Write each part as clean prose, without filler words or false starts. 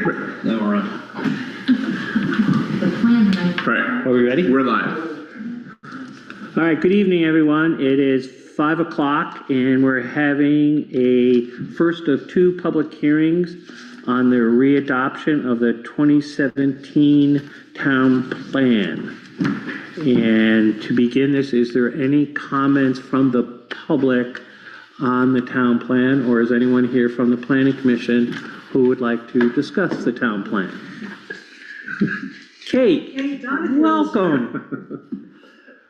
Now we're on. The plan that All right, Are we ready? we're live. All right, good evening, everyone. It is 5 o'clock, and we're having a first of two public hearings on the readoption of the 2017 town plan. And to begin this, is there any comments from the public on the town plan, or is anyone here from the planning commission who would like to discuss the town plan? Kate, welcome.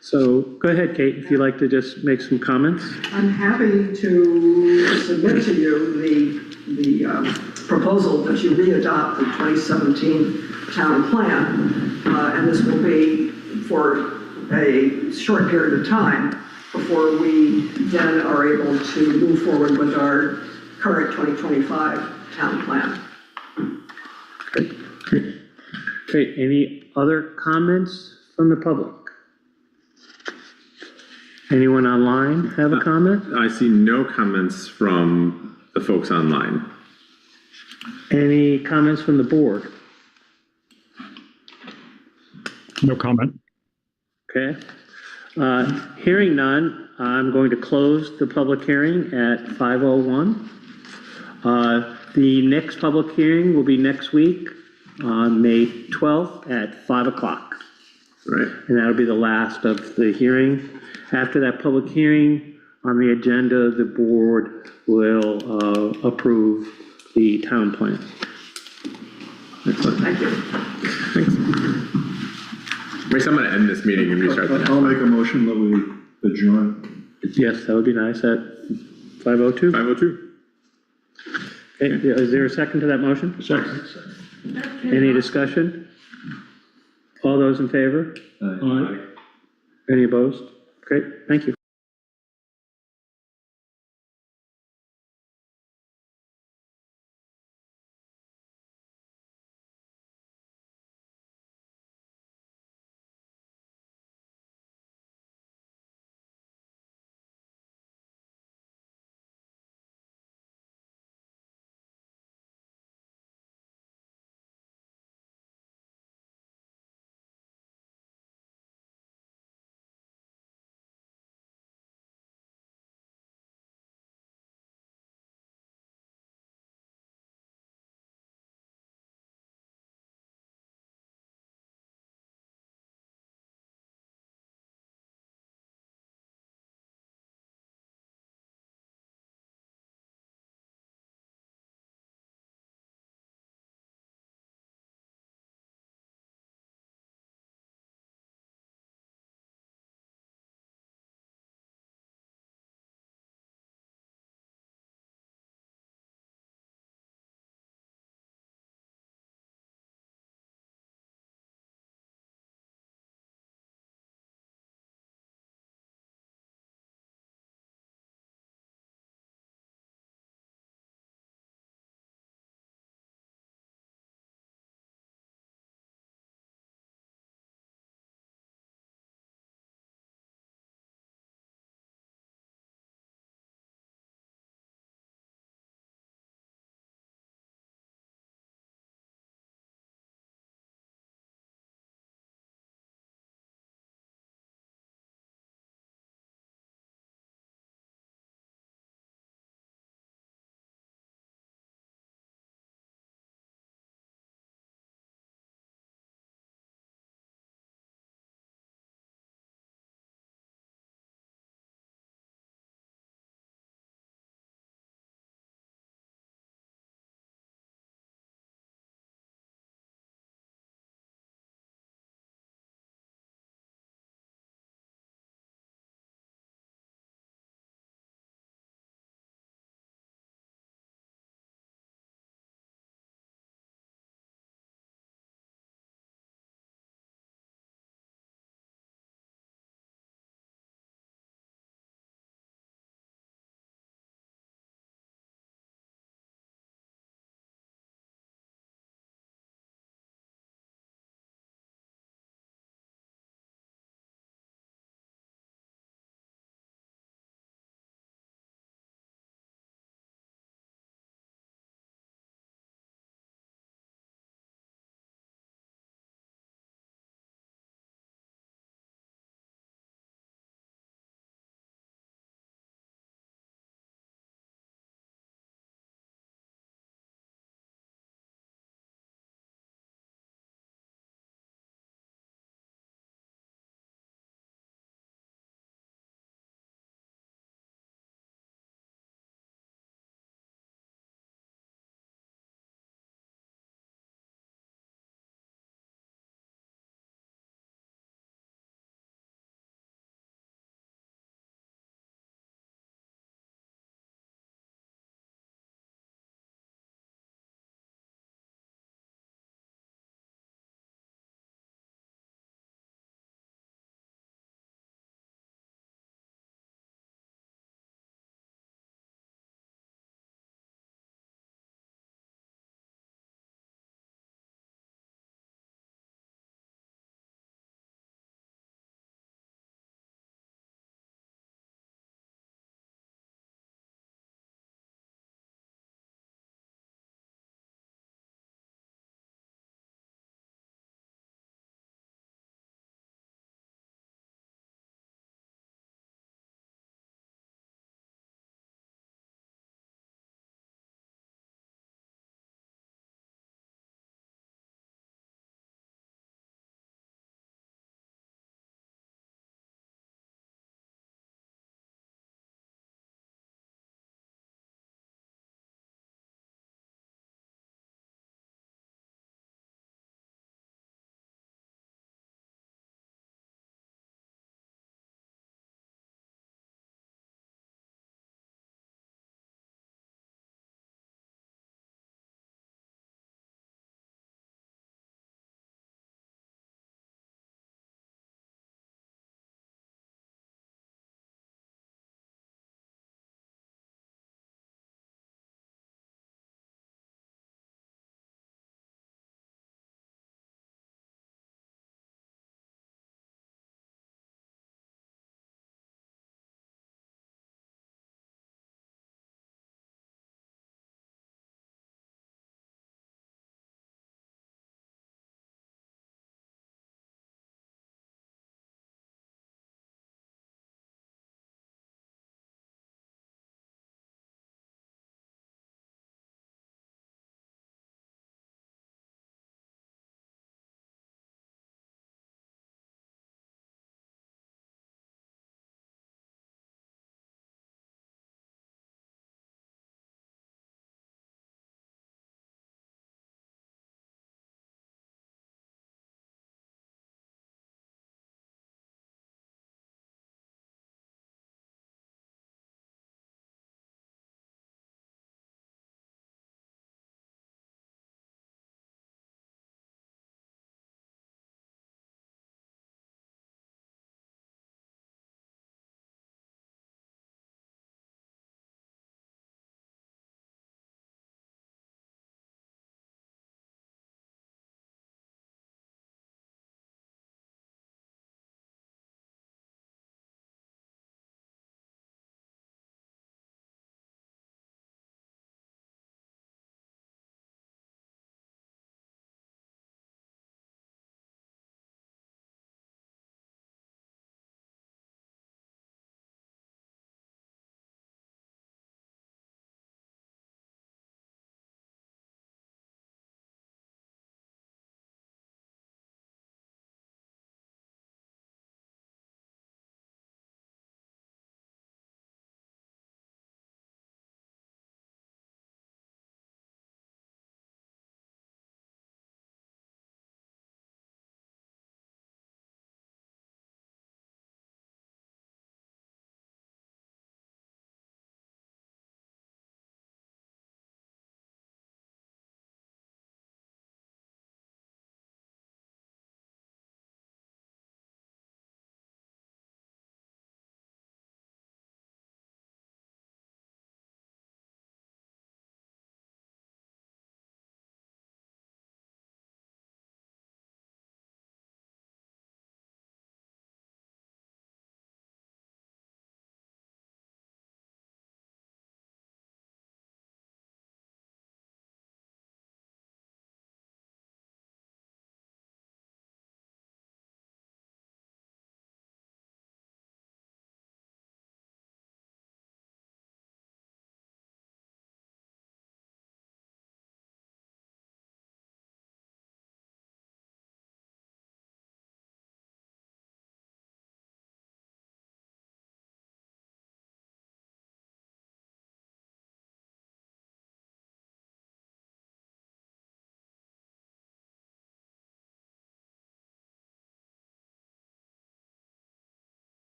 So go ahead, Kate, if you'd like to just make some comments. I'm happy to submit to you the proposal that you re-adopt the 2017 town plan, and this will be for a short period of time before we then are able to move forward with our current 2025 town plan. Great. Any other comments from the public? Anyone online have a comment? I see no comments from the folks online. Any comments from the board? No comment. Okay. Hearing none, I'm going to close the public hearing at 5:01. The next public hearing will be next week on May 12th at 5 o'clock. Right. And that'll be the last of the hearing. After that public hearing, on the agenda, the board will approve the town plan. Excellent. Thank you. Thanks. Race, I'm going to end this meeting and restart the next I'll one. make a motion that we adjourn. Yes, that would be nice at 5:02. 5:02. Okay, is there a second to that motion? Second. Any discussion? All those in favor? Aye. Any opposed? Great, thank you.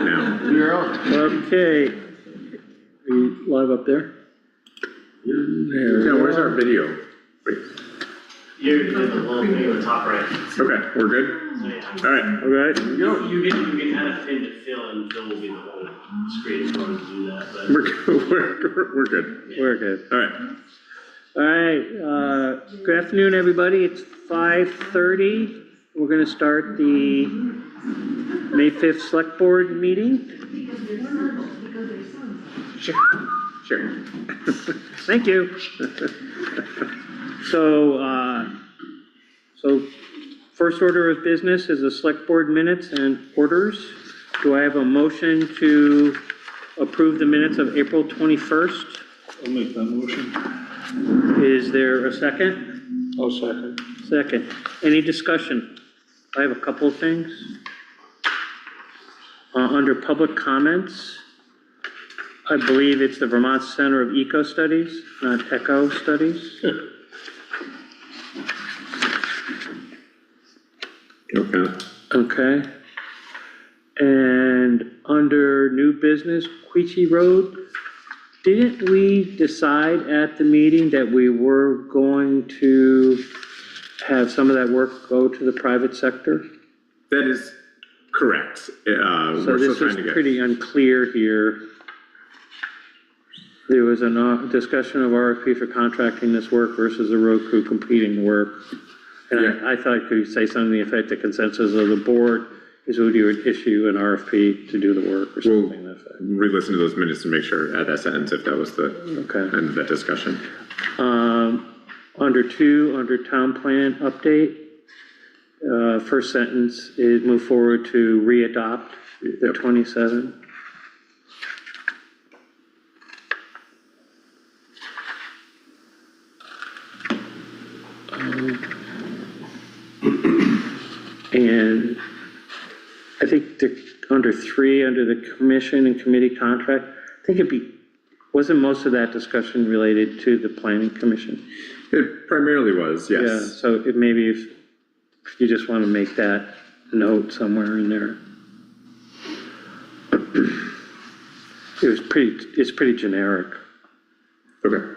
live now. Okay. Are you live up there? Yeah, where's our video? Wait, You're the little thing on the top right. okay, we're good? So yeah. All right, All right. You can kind of pin to Phil, and Phil will be the whole screen for him to do that, but. we're good. We're good. All right. All right, good afternoon, everybody. It's 5:30. We're gonna start the May 5th Select Board meeting. Sure. Thank you. So first order of business is the Select Board minutes and orders. Do I have a motion to approve the minutes of April 21st? I'll make that motion. Is there a second? I'll second. Second. Any discussion? I have a couple of things. Under public comments, I believe it's the Vermont Center of Eco Studies, not Echo Studies. Okay. Okay. And under new business, Queechee Road, didn't we decide at the meeting that we were going to have some of that work go to the private sector? That is correct. So We're still this trying is to get. pretty unclear here. There was a discussion of RFP for contracting this work versus the road crew completing the work. And Yeah. I thought I could say something to the effect, the consensus of the board is would you issue an RFP to do the work or something like that. Re-listen to those minutes to make sure at that sentence if that was the Okay. end of that discussion. Under town plan update, first sentence is move forward to re-adopt the 27. And I think under 3, under the commission and committee contract, I think wasn't most of that discussion related to the planning commission? It primarily was, yes. Yeah, so maybe if you just want to make that note somewhere in there. It's pretty generic. Okay.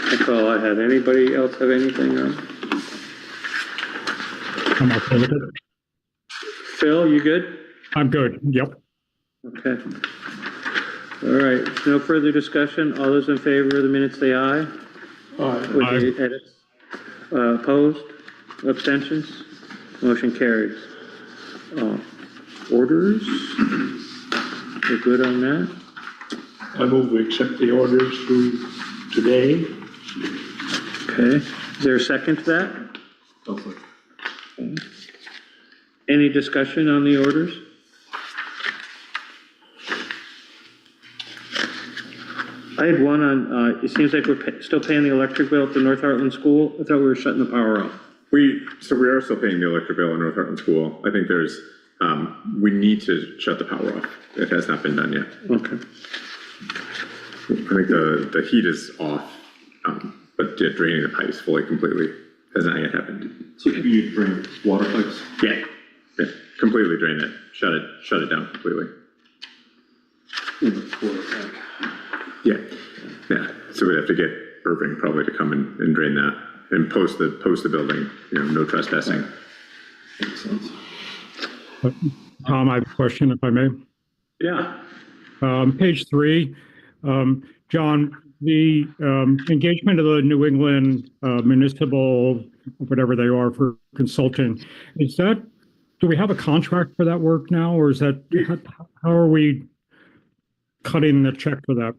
That's all I had. Anybody else have anything on? I'm okay with it. Phil, you good? I'm good. Yep. Okay. All right, no further discussion. All those in favor of the minutes, say aye. With the edits. Opposed? Abstentions? Motion carries. Orders? We're good on that? I move we accept the orders through today. Okay. Is there a second to that? I'll second. Okay. Any discussion on the orders? I had one on, it seems like we're still paying the electric bill at the North Hartland School. I thought we were shutting the power off. So we are still paying the electric bill in North Hartland School. I think there's, we need to shut the power off. It has not been done yet. Okay. I think the heat is off, but draining the pipes fully, completely has not yet happened. So you drain water pipes? Yeah, completely drain it, shut it down completely. Yeah, so we'd have to get Irving probably to come and drain that and post the building, no trespassing. Makes sense. Tom, I have a question if I may. Yeah. Page 3, John, the engagement of the New England Municipal, whatever they are for consulting, do we have a contract for that work now, or is that, how are we cutting the check for that?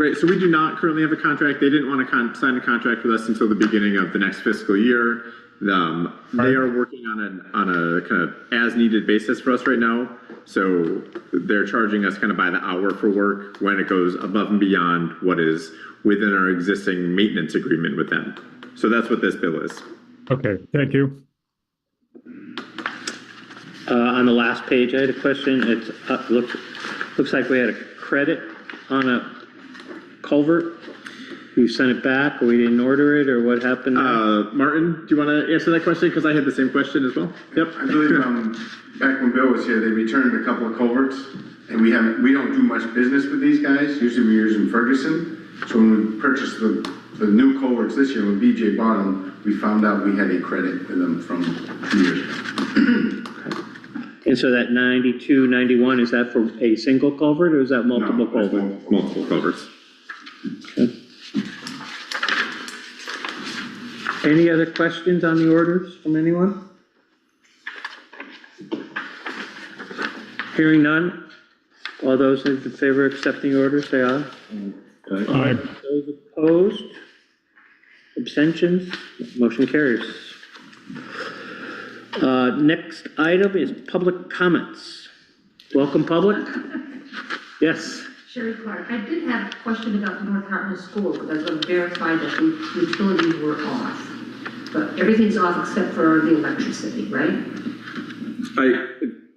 Right, so we do not currently have a contract. They didn't want to sign a contract with us until the beginning of the next fiscal year. They are working on a kind of as-needed basis for us right now. So they're charging us kind of by the hour for work when it goes above and beyond what is within our existing maintenance agreement with them. So that's what this bill is. Okay, thank you. On the last page, I had a question. It looks like we had a credit on a culvert. you sent it back, or we didn't order it, or what happened there? Martin, do you want to answer that question? Because I had the same question as well. Yep. I believe, back when Bill was here, they returned a couple of culverts, and we don't do much business with these guys. Usually we use them in Ferguson. So when we purchased the new culverts this year, when BJ bought them, we found out we had a credit with them from 2 years ago. And so that 92, 91, is that for a single culvert, or is that multiple No, it's culverts? Multiple culverts. Okay. Any other questions on the orders from anyone? Hearing none. All those in favor of accepting orders, say aye. Aye. Those opposed? Abstentions? Motion carries. Next item is public comments. Welcome, public. Yes. Sherry Clark, I did have a question about North Hartland School, because I was going to verify that the utilities were off. But everything's off except for the electricity, right?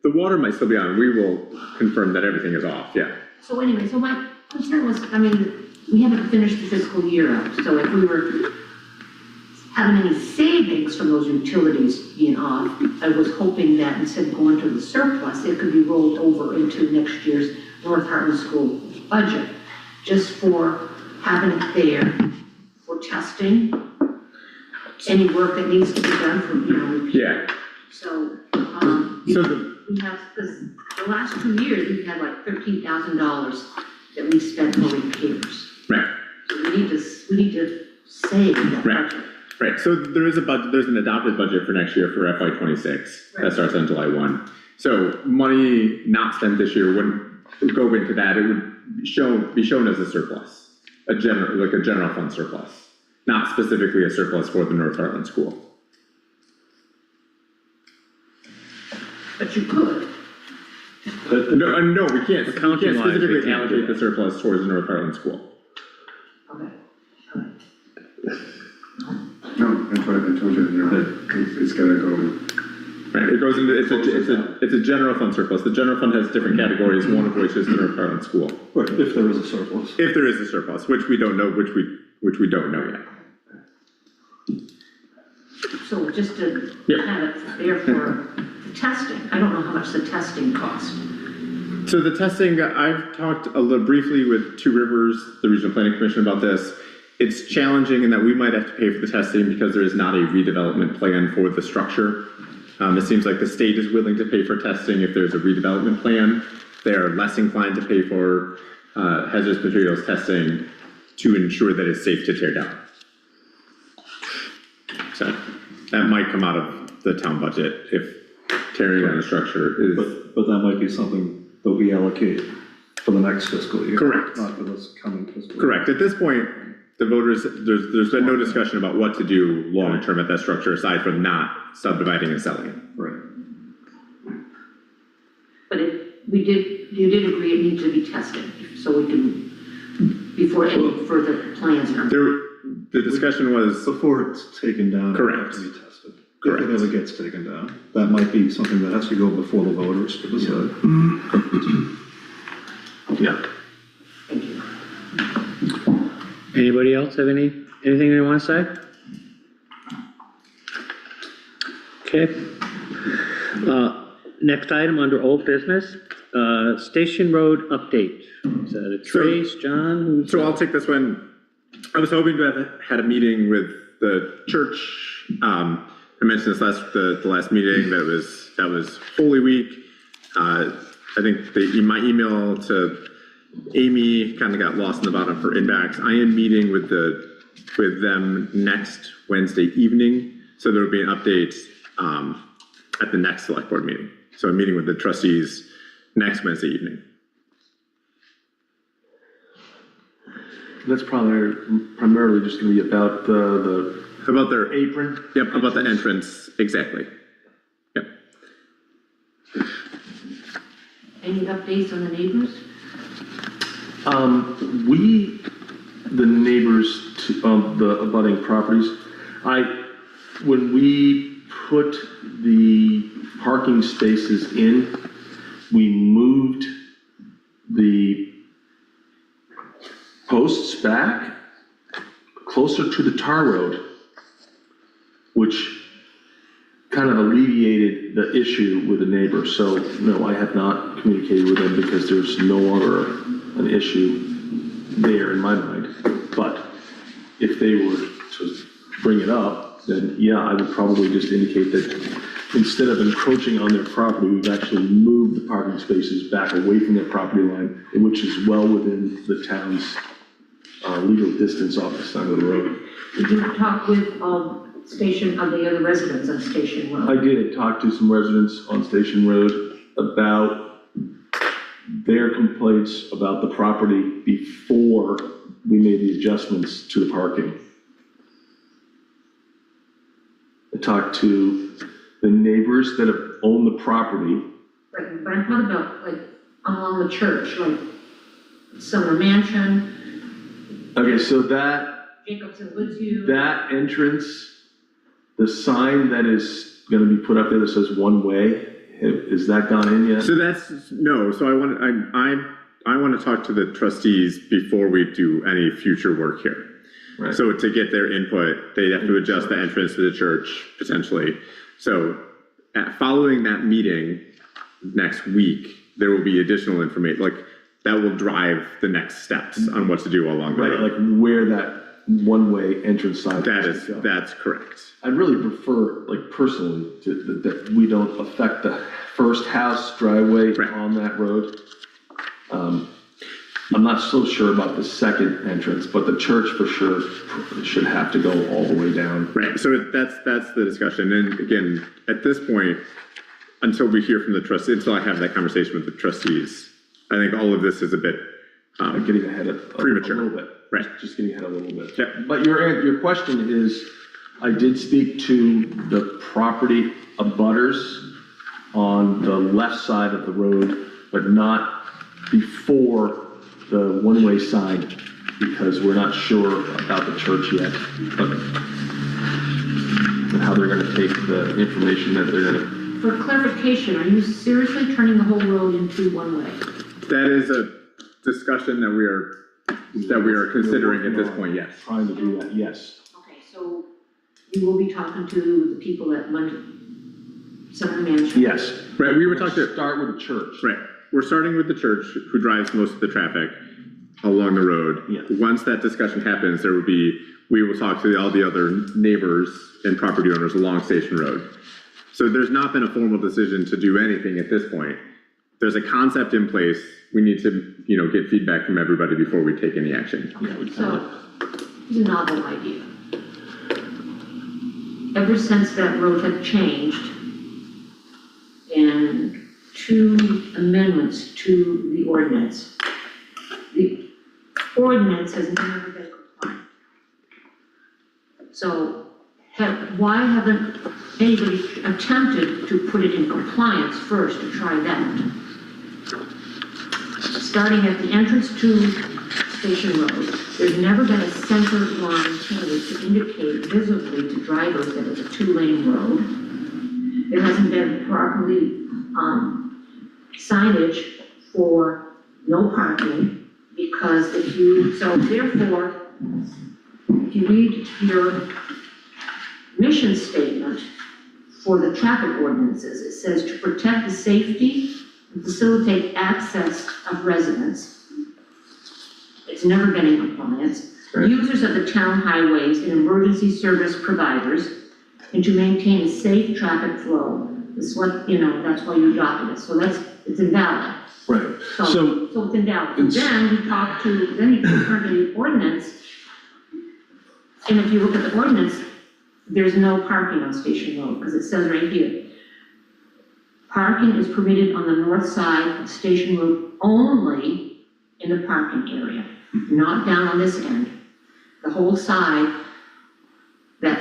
The water might still be on. We will confirm that everything is off, yeah. So anyway, so my concern was, I mean, we haven't finished the fiscal year out, so if we were having any savings from those utilities being off, I was hoping that instead of going to the surplus, it could be rolled over into next year's North Hartland School budget, just for having it there for testing, any work that needs to be done from, Yeah. So, So we have, because the last 2 years, we've had like $13,000 that we spent for repairs. Right. So we need to save that Right. budget. Right, so there is a budget, there's an adopted budget for next year for FY =26. Right. That starts on July 1. So money not spent this year wouldn't go into that, it would be shown as a surplus, like a general fund surplus, not specifically a surplus for the North Hartland School. But you could. No, we can't Accounting-wise, we specifically can't do allocate the that. surplus towards the North Hartland School. Okay. No, that's what I told you, it's gotta go. Right, it goes into, it's a general fund surplus. The general fund has different categories, one of which is the North Hartland School. Right, if there is a surplus. If there is a surplus, which we don't know, which we don't know yet. So just to Yeah. have it there for the testing, I don't know how much the testing cost. So the testing, I've talked a little briefly with Two Rivers, the Regional Planning Commission, about this. It's challenging in that we might have to pay for the testing because there is not a redevelopment plan for the structure. It seems like the state is willing to pay for testing if there's a redevelopment plan. They are less inclined to pay for hazardous materials testing to ensure that it's safe to tear down. So that might come out of the town budget if tearing down a structure is. But that might be something that we allocate for the next fiscal year. Correct. Not for this coming fiscal year. Correct. At this point, the voters, there's been no discussion about what to do long-term at that structure aside from not subdividing and selling it. Right. But you did agree it needs to be tested, so we can, before any further plans are. The discussion was, Before it's taken down. Correct. It has to be tested. Correct. If it ever gets taken down. That might be something that has to go before the voters to decide. yeah. Thank you. Anybody else have anything they want to say? Okay. Next item under old business, Station Road update. Is that a Trace, John? So I'll take this one. I was hoping to have had a meeting with the church. I mentioned this the last meeting. That was Holy Week. I think my email to Amy kind of got lost in the bottom of her inbox. I am meeting with them next Wednesday evening, so there will be an update at the next select board meeting. So I'm meeting with the trustees next Wednesday evening. That's primarily just going to be about About their apron. Yep, about the entrance, exactly. Yep. Any updates on the neighbors? The neighbors to the abutting properties, when we put the parking spaces in, we moved the posts back closer to the tar road, which kind of alleviated the issue with the neighbor. So, no, I have not communicated with them because there's no longer an issue there in my mind. But if they were to bring it up, then yeah, I would probably just indicate that instead of encroaching on their property, we've actually moved the parking spaces back away from their property line, which is well within the town's legal distance off the side of the road. Did you talk with, the other residents on Station Road? I did talk to some residents on Station Road about their complaints about the property before we made the adjustments to the parking. I talked to the neighbors that have owned the property. Right, but I'm talking about like along the church, like Summer Mansion, Okay, so that Jacobson Woods View. That entrance, the sign that is gonna be put up there that says one way, is that gone in yet? So so I want to talk to the trustees before we do any future work here. Right. So to get their input, they'd have to adjust the entrance to the church potentially. So following that meeting next week, there will be additional information, like that will drive the next steps on what to do along the Right, road. like where that one-way entrance sign. That's correct. I'd really prefer, like personally, that we don't affect the first house driveway Right. on that road. I'm not so sure about the second entrance, but the church for sure should have to go all the way down. Right, so that's the discussion, and again, at this point, until we hear from the trustees, until I have that conversation with the trustees, I think all of this is a bit Getting ahead of premature. a little bit. Right. Just getting ahead a little bit. Yeah. But your question is, I did speak to the property abutters on the left side of the road, but not before the one-way sign, because we're not sure about the church yet, but and how they're gonna take the information that they're gonna. For clarification, are you seriously turning the whole road into one way? That is a discussion that we are considering at this point, yes. Trying to do that, yes. Okay, so you will be talking to the people at Summer Mansion? Yes. Right, we were talking to, Start with the church. right, we're starting with the church, who drives most of the traffic along the road. Yeah. Once that discussion happens, we will talk to all the other neighbors and property owners along Station Road. So there's not been a formal decision to do anything at this point. There's a concept in place. We need to, get feedback from everybody before we take any action. So, it's a novel idea. Ever since that road had changed, and 2 amendments to the ordinance has never been compliant. So, why haven't anybody attempted to put it in compliance first to try that? Starting at the entrance to Station Road, there's never been a center line painted to indicate visibly to drivers that it's a 2-lane road. There hasn't been properly signage for no parking, because if you read your mission statement for the traffic ordinances, it says to protect the safety and facilitate access of residents. It's never been in compliance. Right. Users of the town highways and emergency service providers, and to maintain a safe traffic flow. This is what, that's why you adopted it. So it's invalid. Right. So it's invalid. Then you turn to the ordinance, and if you look at the ordinance, there's no parking on Station Road, because it says right here, parking is permitted on the north side of Station Road only in the parking area, not down on this end. The whole side that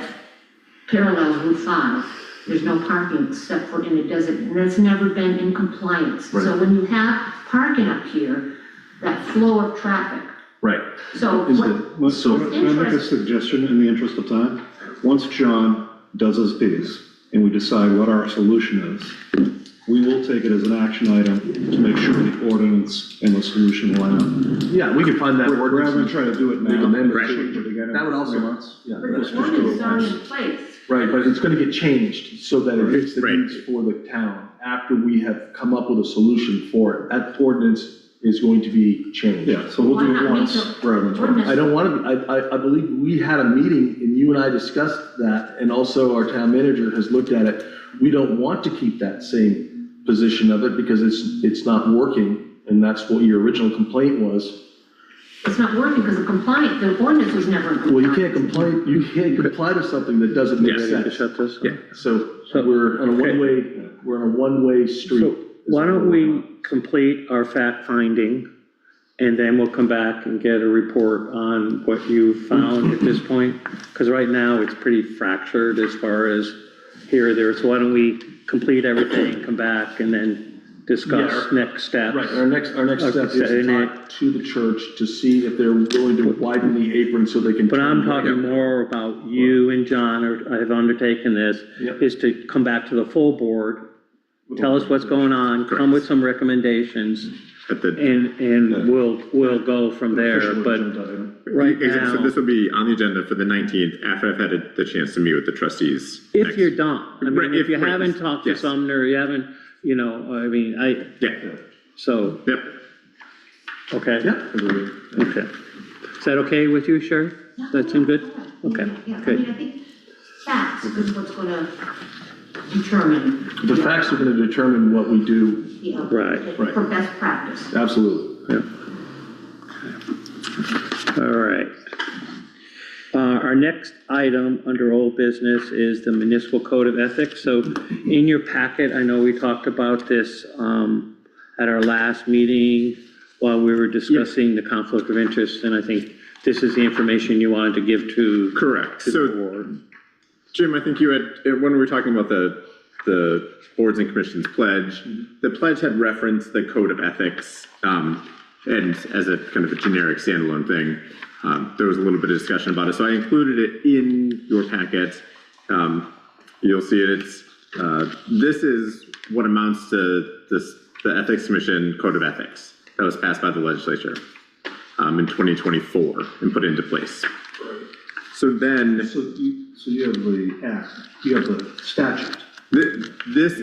parallels Route 5, there's no parking except for in a desert, and that's never been in compliance. Right. So when you have parking up here, that flow of traffic. Right. So Is what, Can I make a interest- suggestion in the interest of time? Once John does his piece and we decide what our solution is, we will take it as an action item to make sure the ordinance and the solution line up. Yeah, we can find that Rather than ordinance. try to do it Make now. amendments. change it again in That would also, 3 months. yeah, But let's the just do ordinance it is already once. in place. Right, but it's gonna get changed so that it fits the Right. needs for the town after we have come up with a solution for it. That ordinance is going to be changed. Yeah, so we'll Why do not it make once the rather than twice. ordinance- I don't wanna, I believe we had a meeting and you and I discussed that, and also our town manager has looked at it. We don't want to keep that same position of it because it's not working, and that's what your original complaint was. It's not working because the ordinance was never in compliance. Well, you can't comply to something that doesn't make Yeah, sense. Shut this. Yeah. So So- we're on a okay. one-way street. So why don't we complete our fact finding, and then we'll come back and get a report on what you found at this point? Because right now, it's pretty fractured as far as here or there. So why don't we complete everything, come back, and then discuss Yeah, next steps? Right, our next step is to Okay. talk to the church to see if they're willing to widen the apron so they can. But I'm turn- talking more about you and John have undertaken this, Yep. is to come back to the full board, tell us what's going on, come with some recommendations, At the, and we'll go from there, Official but agenda item. right Exactly. So now, this will be on the agenda for the 19th, after I've had the chance to meet with the trustees. if next- you're done, I Right, mean, if you right, haven't talked to yes. Sumner, you haven't, I mean, Yeah, so, yep. okay? Yeah. Okay. Is that okay with you, Sherry? Does that seem good? Okay, Yeah, I good. mean, I think facts is what's gonna determine. The facts are gonna determine what we do, Right. For best practice. absolutely. All right. Our next item under old business is the municipal code of ethics. So in your packet, I know we talked about this at our last meeting while we were discussing the conflict of interest, and I think this is the information you wanted to give to. Correct. To the So, board. Jim, I think you had, when we were talking about the boards and commissions pledge, the pledge had referenced the code of ethics, and as a kind of a generic standalone thing, there was a little bit of discussion about it. So I included it in your packet. You'll see it. This is what amounts to the Ethics Commission Code of Ethics that was passed by the legislature in 2024 and put into place. So then, So you have the act, you have the statute. this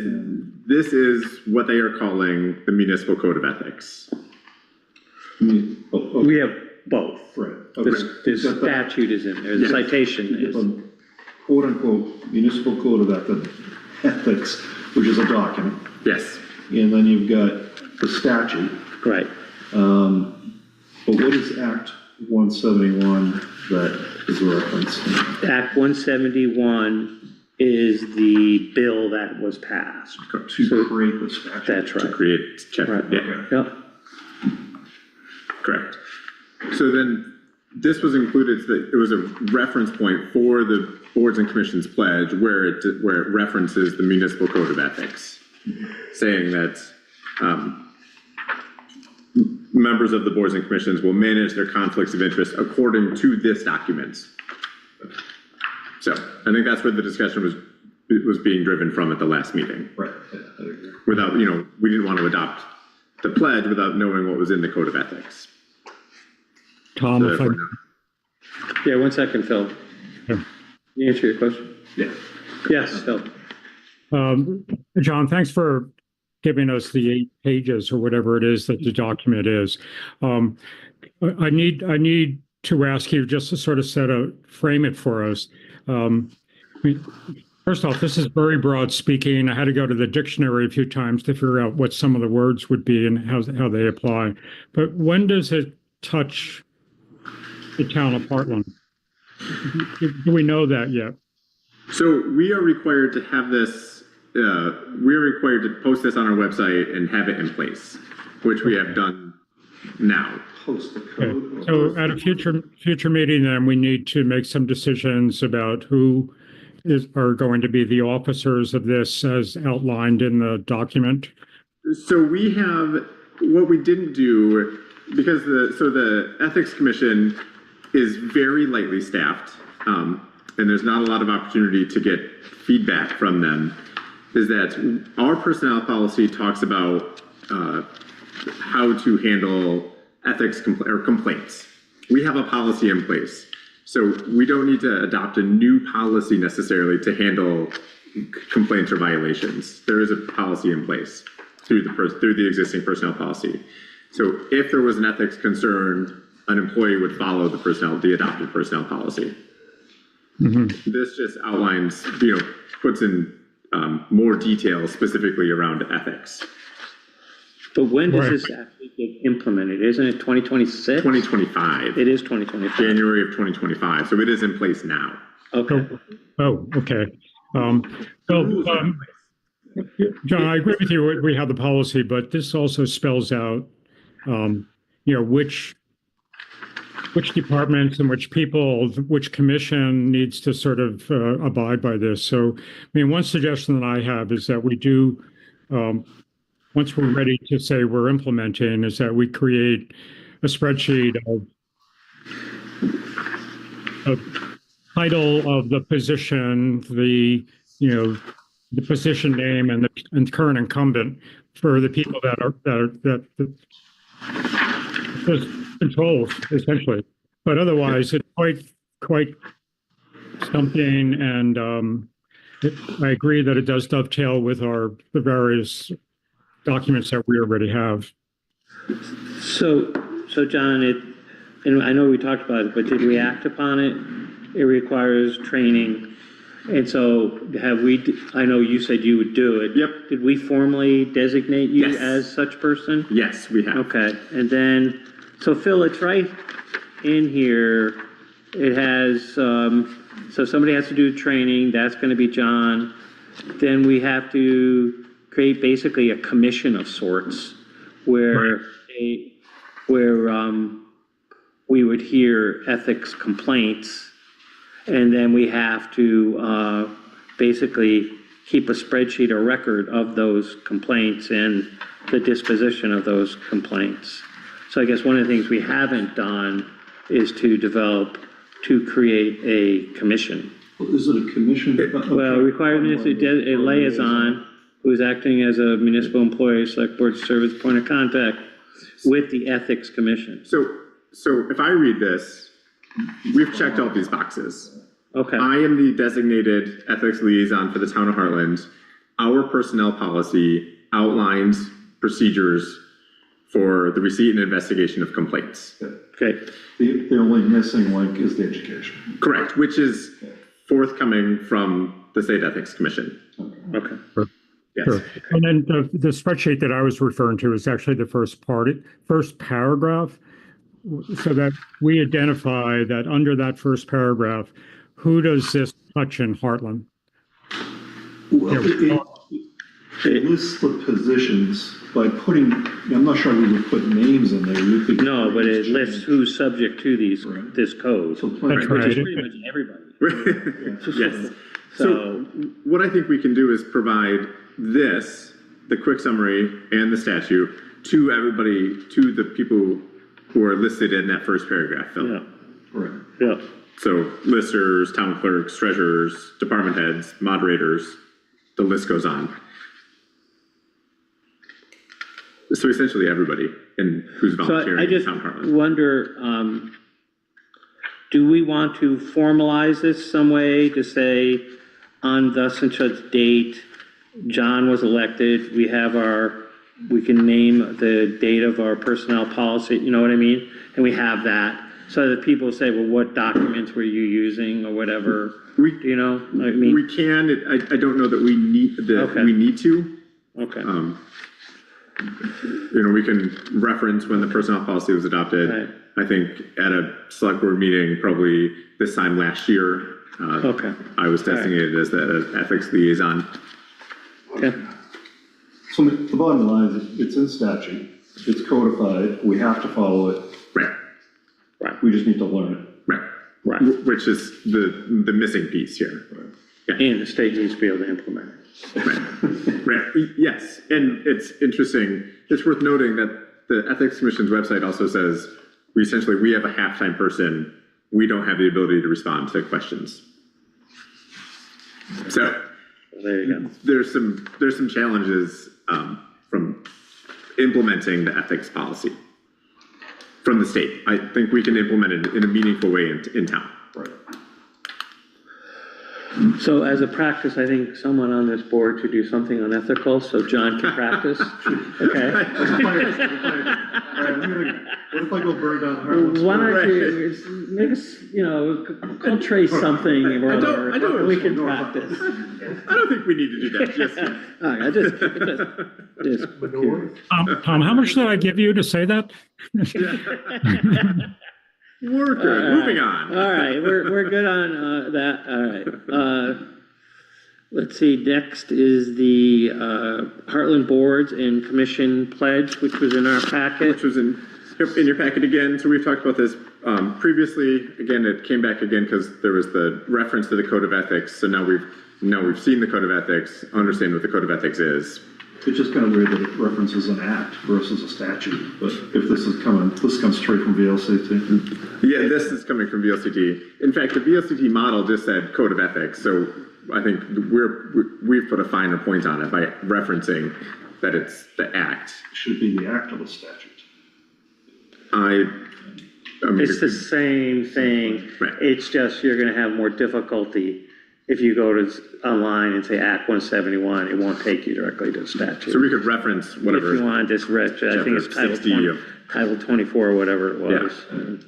is what they are calling the Municipal Code of Ethics. Oh, We have both. right, okay. The statute is in there, the citation You have is. a quote unquote municipal code of ethics, which is a document, Yes. and then you've got the statute. Right. But what is Act 171 that is referenced? Act 171 is the bill that was passed. To create the statute? That's To right. create chapter, Right. yeah. Yep. Correct. So then, this was included, so that it was a reference point for the boards and commissions pledge where it references the municipal code of ethics, saying that members of the boards and commissions will manage their conflicts of interest according to this document. So I think that's where the discussion was being driven from at the last meeting. Right, yeah, I agree. Without, we didn't want to adopt the pledge without knowing what was in the code of ethics. Tom, So if I, therefore, Yeah, 1 second, Phil. Yeah. Can you answer your question? Yeah. Yes, Phil. John, thanks for giving us the 8 pages or whatever it is that the document is. I need to ask you just to sort of frame it for us. First off, this is very broad speaking. I had to go to the dictionary a few times to figure out what some of the words would be and how they apply. But when does it touch the town of Hartland? Do we know that yet? So we are required to have this, we are required to post this on our website and have it in place, which we have done now. Post the code. So at a future meeting, then we need to make some decisions about who are going to be the officers of this as outlined in the document. So we have, what we didn't do, because the Ethics Commission is very lightly staffed, and there's not a lot of opportunity to get feedback from them. is that our personnel policy talks about how to handle ethics or complaints. We have a policy in place. So we don't need to adopt a new policy necessarily to handle complaints or violations. There is a policy in place through the existing personnel policy. So if there was an ethics concern, an employee would follow the adopted personnel policy. This just outlines, puts in more detail specifically around ethics. But when does this actually get implemented? Isn't it 2026? 2025. It is 2025. January of 2025. So it is in place now. Okay. Oh, okay. John, I agree with you, we have the policy, but this also spells out, which departments and which people, which commission needs to sort of abide by this. So, one suggestion that I have is that we do, once we're ready to say we're implementing, is that we create a spreadsheet of title of the position, the position name and the current incumbent for the people that controls essentially. But otherwise, it's quite something, and I agree that it does dovetail with the various documents that we already have. So John, and I know we talked about it, but did we act upon it? It requires training. And so I know you said you would do it. Yep. Did we formally designate you Yes. as such person? Yes, we have. Okay. And then, so Phil, it's right in here. It has, so somebody has to do training. That's going to be John. Then we have to create basically a commission of sorts where we would hear ethics complaints. And then we have to basically keep a spreadsheet or record of those complaints and the disposition of those complaints. So I guess one of the things we haven't done is to create a commission. Is it a commission? Well, requirement is a liaison who is acting as a municipal employee, select board service point of contact with the ethics commission. So if I read this, we've checked all these boxes. Okay. I am the designated ethics liaison for the town of Hartland. Our personnel policy outlines procedures for the receipt and investigation of complaints. Okay. The only missing link is the education. Correct, which is forthcoming from the State Ethics Commission. Okay. Yes. Sure. And then the spreadsheet that I was referring to is actually the first paragraph, so that we identify that under that first paragraph, who does this touch in Hartland? Well, it lists the positions by putting, I'm not sure we would put names in there. You could. No, but it lists who's subject to this code, So That's which is right. pretty much everybody. Yes. So So, what I think we can do is provide the quick summary and the statute to everybody, to the people who are listed in that first paragraph, Phil. yeah, Right. yeah. So listers, town clerks, treasurers, department heads, moderators, the list goes on. So essentially everybody who's So volunteering I in just town Hartland. wonder, do we want to formalize this some way to say on thus and such date, John was elected, we can name the date of our personnel policy, you know what I mean? And we have that, so that people say, well, what documents were you using or whatever, We can, I don't know that we need, Okay. we need to. Okay, We can reference when the personnel policy was adopted. Right. I think at a select board meeting, probably this time last year, okay, I was designated as the ethics liaison. okay, So the bottom line is it's in statute, it's codified, we have to follow it, Right, we just need to learn it. right. right. Which is the missing piece here. And the state needs to be able to implement it. Right, yes, and it's interesting, it's worth noting that the Ethics Commission's website also says, we have a half-time person, we don't have the ability to respond to questions. So, There you go. there's some challenges from implementing the ethics policy from the state. I think we can implement it in a meaningful way in town. Right. So as a practice, I think someone on this board should do something unethical so John can practice. Okay. What if I go burn down Hartland? Why don't you make us, call Trace something or other, I don't- we can practice. I don't think we need to do that just yet. I just Tom, how much did I give you to say that? We're good. Moving on. All right, we're good on that. All right. Let's see. Next is the Hartland Boards and Commission Pledge, which was in our packet. Which was in your packet again. So we've talked about this previously. Again, it came back again because there was the reference to the Code of Ethics. So now we've seen the Code of Ethics, understand what the Code of Ethics is. It's just kind of weird that it references an act versus a statute, but if this comes straight from VLCT. Yeah, this is coming from VLCT. In fact, the VLCT model just said Code of Ethics. So I think we've put a finer point on it by referencing that it's the act. Should be the act of a statute. I mean, It's the same thing. Right. It's just you're going to have more difficulty if you go to online and say Act 171. It won't take you directly to the statute. So we could reference whatever. If you want to just I think it's Chapter 60 Title 24 or whatever it was.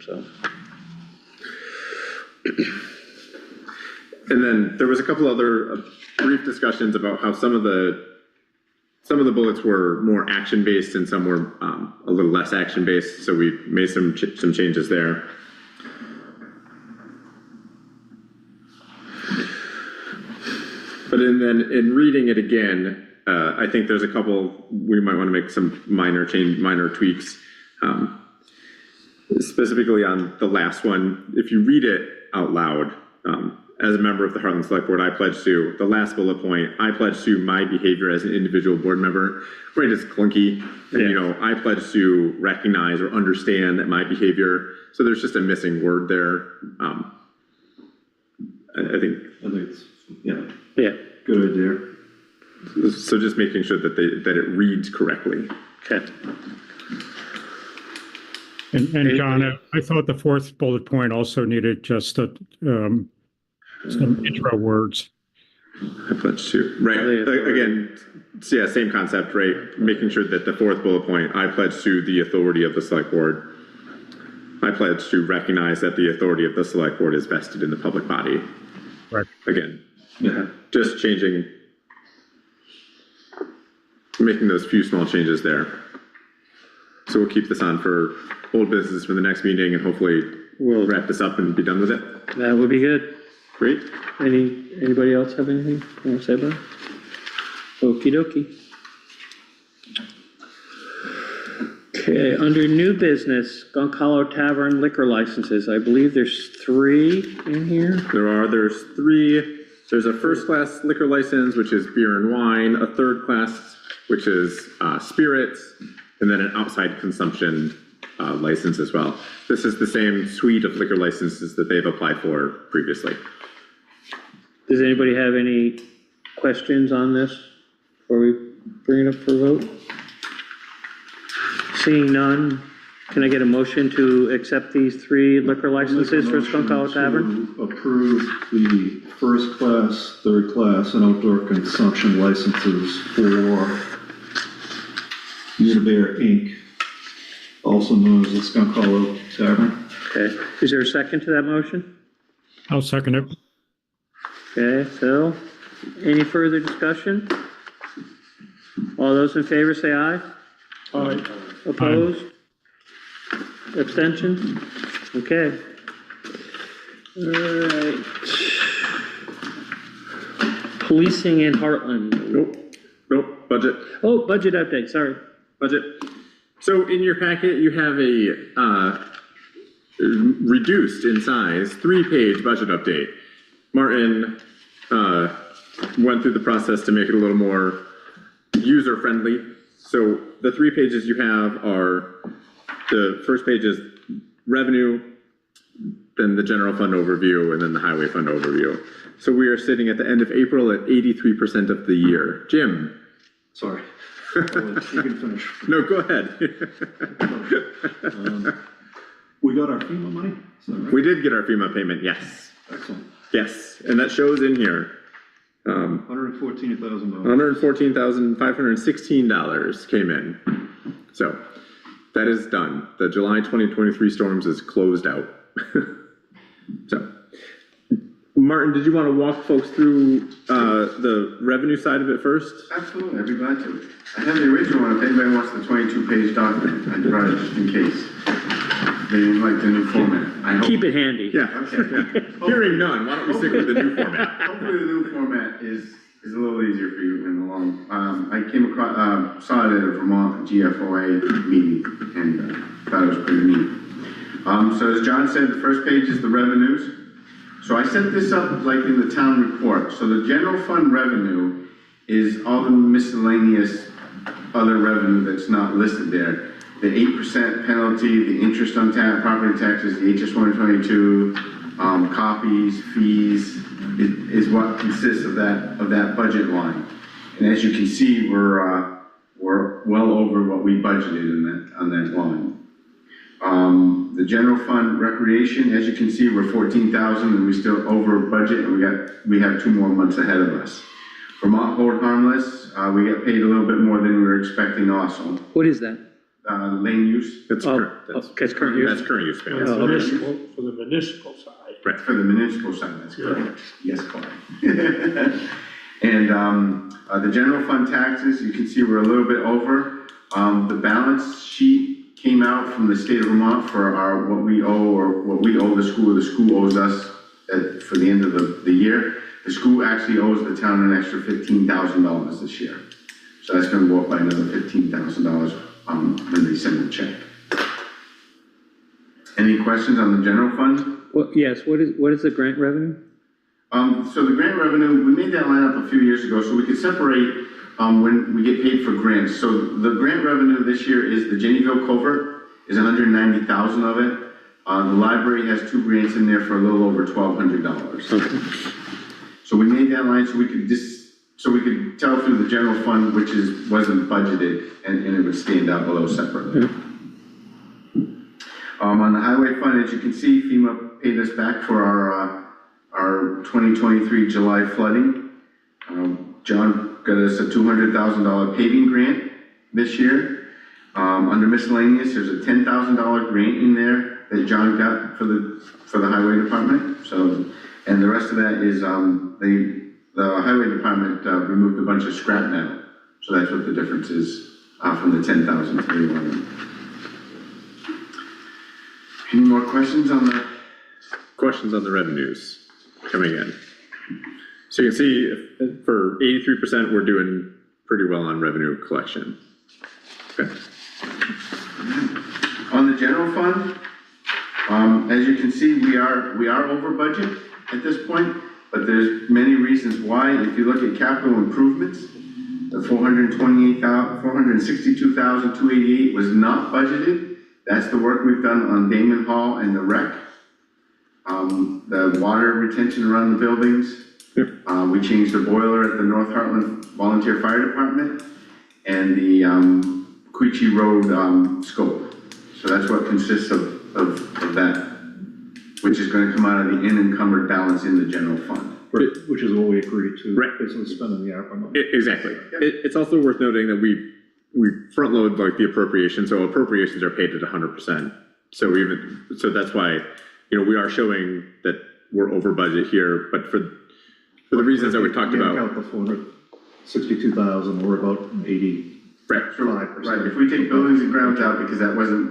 So. And then there was a couple other brief discussions about how some of the bullets were more action-based and some were a little less action-based. So we made some changes there. But in reading it again, I think there's a couple, we might want to make some minor tweaks. Specifically on the last one, if you read it out loud, as a member of the Hartland Selectboard, I pledge to, the last bullet point, I pledge to my behavior as an individual board member, right, it's clunky. And, I pledge to recognize or understand that my behavior, so there's just a missing word there. I think it's, yeah, good idea. So just making sure that it reads correctly. Okay. And John, I thought the fourth bullet point also needed just some intro words. I pledge to, right, again, yeah, same concept, right? Making sure that the fourth bullet point, I pledge to the authority of the select board. I pledge to recognize that the authority of the select board is vested in the public body. Right. Again, just making those few small changes there. So we'll keep this on for old business for the next meeting and hopefully we'll wrap this up and be done with it. That would be good. Great. Anybody else have anything you want to say about it? Okie dokie. Okay, under new business, Skunk Hollow Tavern liquor licenses. I believe there's 3 in here. There's 3. There's a first class liquor license, which is beer and wine, a third class, which is spirits, and then an outside consumption license as well. This is the same suite of liquor licenses that they've applied for previously. Does anybody have any questions on this before we bring it up for a vote? Seeing none, can I get a motion to accept these 3 liquor licenses for Skunk Hollow Tavern? Approve the first class, third class, and outdoor consumption licenses for Unibear Inc., also known as the Skunk Hollow Tavern. Okay, is there a second to that motion? I'll second it. Okay, Phil, any further discussion? All those in favor say aye. Aye. Opposed? Abstentions? Okay. All right. Policing in Hartland. Nope, budget. Oh, budget update, sorry. Budget. So in your packet, you have a reduced in size 3-page budget update. Martin went through the process to make it a little more user-friendly. So the 3 pages you have are, the first page is revenue, then the general fund overview, and then the highway fund overview. So we are sitting at the end of April at 83% of the year. Jim? Sorry. You can finish. No, go ahead. We got our FEMA money, is that right? We did get our FEMA payment, yes. Excellent. Yes, and that shows in here. $114,000. $114,516 came in. So that is done. The July 2023 storms is closed out. So, Martin, did you want to walk folks through the revenue side of it first? Absolutely, I'd be glad to. I have the original one, if anybody wants the 22-page document, I brought it just in case. They didn't like the new format. I hope. Keep it handy. Yeah. Okay. Hearing none, why don't we stick with the new format? Hopefully the new format is a little easier for you in the long. I came across, saw it at a Vermont GFOA meeting and thought it was pretty neat. So as John said, the first page is the revenues. So I set this up like in the town report. So the general fund revenue is all the miscellaneous other revenue that's not listed there. The 8% penalty, the interest on property taxes, the HS 122, copies, fees, is what consists of that budget line. And as you can see, we're well over what we budgeted on that line. The general fund recreation, as you can see, we're 14,000 and we still over budget, and we have 2 more months ahead of us. Vermont hold harmless, we got paid a little bit more than we were expecting also. What is that? Lane use. That's current. That's current use? That's current use. Oh, okay. For the municipal side. Right. For the municipal side, that's correct. Yes, Clark. And the general fund taxes, you can see we're a little bit over. The balance sheet came out from the state of Vermont for what we owe the school. The school owes us for the end of the year. The school actually owes the town an extra $15,000 this year. So that's going to go up by another $15,000 when they send the check. Any questions on the general fund? Well, yes, what is the grant revenue? So the grant revenue, we made that line up a few years ago so we could separate when we get paid for grants. So the grant revenue this year is the Jennyville Culvert is 190,000 of it. The library has 2 grants in there for a little over $1,200. Okay. So we made that line so we could tell through the general fund, which wasn't budgeted, and it would stand out below separately. On the highway fund, as you can see, FEMA paid us back for our 2023 July flooding. John got us a $200,000 paving grant this year. Under miscellaneous, there's a $10,000 grant in there that John got for the highway department. So, and the rest of that is the highway department removed a bunch of scrap metal. So that's what the difference is from the 10,000 to the 11. Any more questions on the? Questions on the revenues coming in. So you can see for 83%, we're doing pretty well on revenue collection. Okay. On the general fund, as you can see, we are over budget at this point, but there's many reasons why. If you look at capital improvements, the $462,288 was not budgeted. That's the work we've done on Damon Hall and the rec. The water retention around the buildings. We changed the boiler at the North Hartland Volunteer Fire Department and the Queechee Road scope. So that's what consists of that, which is going to come out of the unencumbered balance in the general fund. Right, which is what we agreed to. Right. Basically spending the ARPA money. Exactly. It's also worth noting that we front load like the appropriation, so appropriations are paid at 100%. So that's why, we are showing that we're over budget here, but for the reasons that we talked about. Count the 462,000, we're about 80. Right. Right. If we take buildings and grounds out, because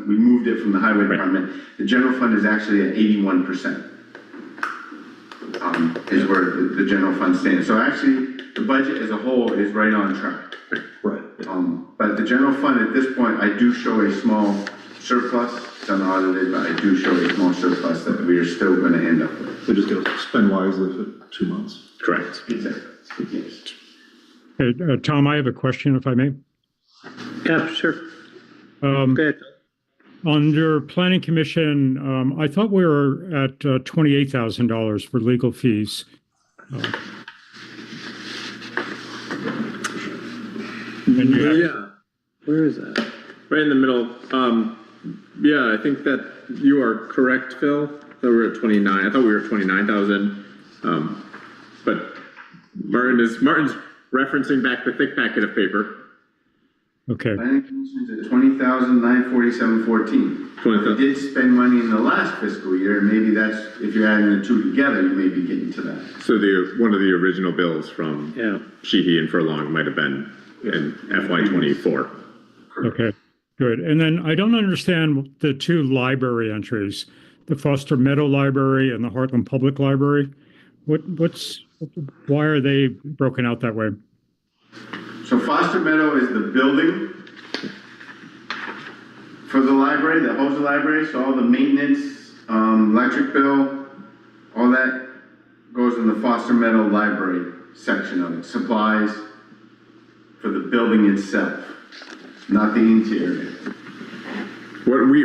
we moved it from the highway department, the general fund is actually at 81%. Is where the general fund stands. So actually, the budget as a whole is right on track. Right. But the general fund at this point, I do show a small surplus. It's unaudited, but I do show a small surplus that we are still going to end up with. So just gotta spend wisely for 2 months. Correct. Exactly. Yes. Hey, Tom, I have a question, if I may. Yeah, sure. Um, Go ahead. Under planning commission, I thought we were at $28,000 for legal fees. And you have- Yeah, Where is that? right in the middle. Yeah, I think that you are correct, Phil. I thought we were at 29. I thought we were at 29,000. But Martin's referencing back the thick packet of paper. Okay, Planning commission's at 20,947.14. We 20,000. did spend money in the last fiscal year, and maybe that's, if you're adding the two together, you may be getting to that. So one of the original bills from Yeah. Sheehy and Furlong might have been in FY '24. okay, good. And then I don't understand the two library entries, the Foster Meadow Library and the Hartland Public Library. Why are they broken out that way? So Foster Meadow is the building for the library, that holds the library, so all the maintenance, electric bill, all that goes in the Foster Meadow Library section of it, supplies for the building itself, not the interior.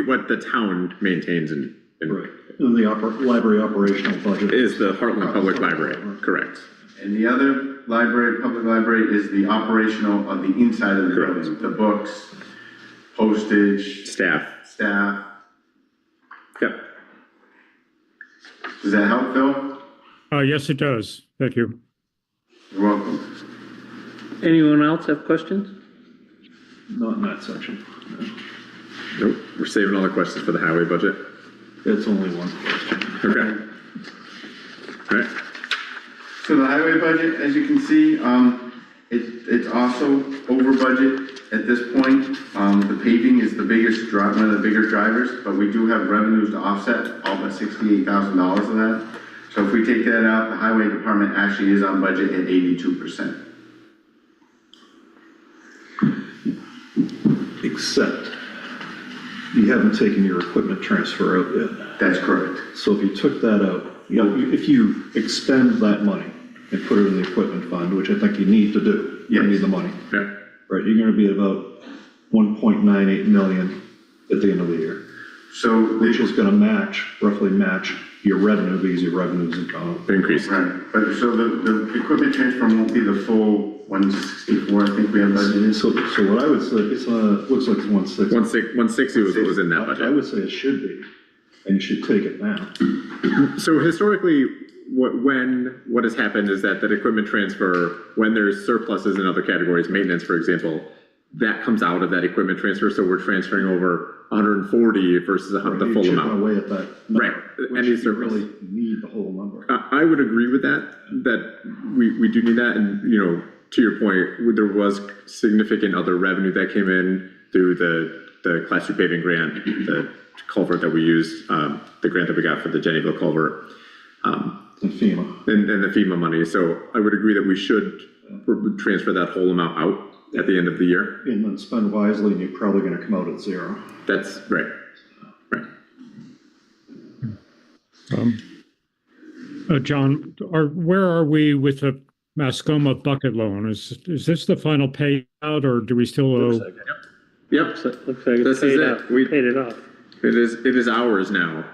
What the town maintains in Right. In the library operational budget. is the Hartland Public Library, correct? And the other library, public library, is the operational of the inside of the Correct. building, the books, postage, Staff. Yep. Does that help, Phil? Yes, it does. Thank you. You're welcome. Anyone else have questions? Not in that section. No. Nope, we're saving all the questions for the highway budget. It's only one question. Okay. All right. So the highway budget, as you can see, it's also over budget at this point. The paving is one of the bigger drivers, but we do have revenues to offset all but $68,000 of that. So if we take that out, the highway department actually is on budget at 82%. Except you haven't taken your equipment transfer out yet. That's correct. So if you took that out, if you expend that money and put it in the equipment fund, which I think you need to do, you Yes. need the money, Yeah. right, you're gonna be at about 1.98 million at the end of the year, So, which is gonna roughly match your revenue, because your revenues have gone up. Increase. right, but so the equipment transfer won't be the full 164, I think we have budgeted. So what I would say, looks like it's 160. 160 was what was in that I budget. would say it should be, and you should take it now. So historically, what has happened is that equipment transfer, when there's surpluses in other categories, maintenance, for example, that comes out of that equipment transfer, so we're transferring over 140 versus the full You're chipping amount. away at that number, Right. which Any you surplus. really need the whole number. I would agree with that we do need that, and, to your point, there was significant other revenue that came in through the Class 2 paving grant, the culvert that we used, the grant that we got for the Jennyville culvert, And FEMA. and the FEMA money. So I would agree that we should transfer that whole amount out at the end of the year. And then spend wisely, and you're probably gonna come out at zero. That's right. Right. John, where are we with the Mascoma bucket loan? Is this the final payout, or do we still owe? Yep. Looks like it's This is paid it. off. We paid it off. It is ours now.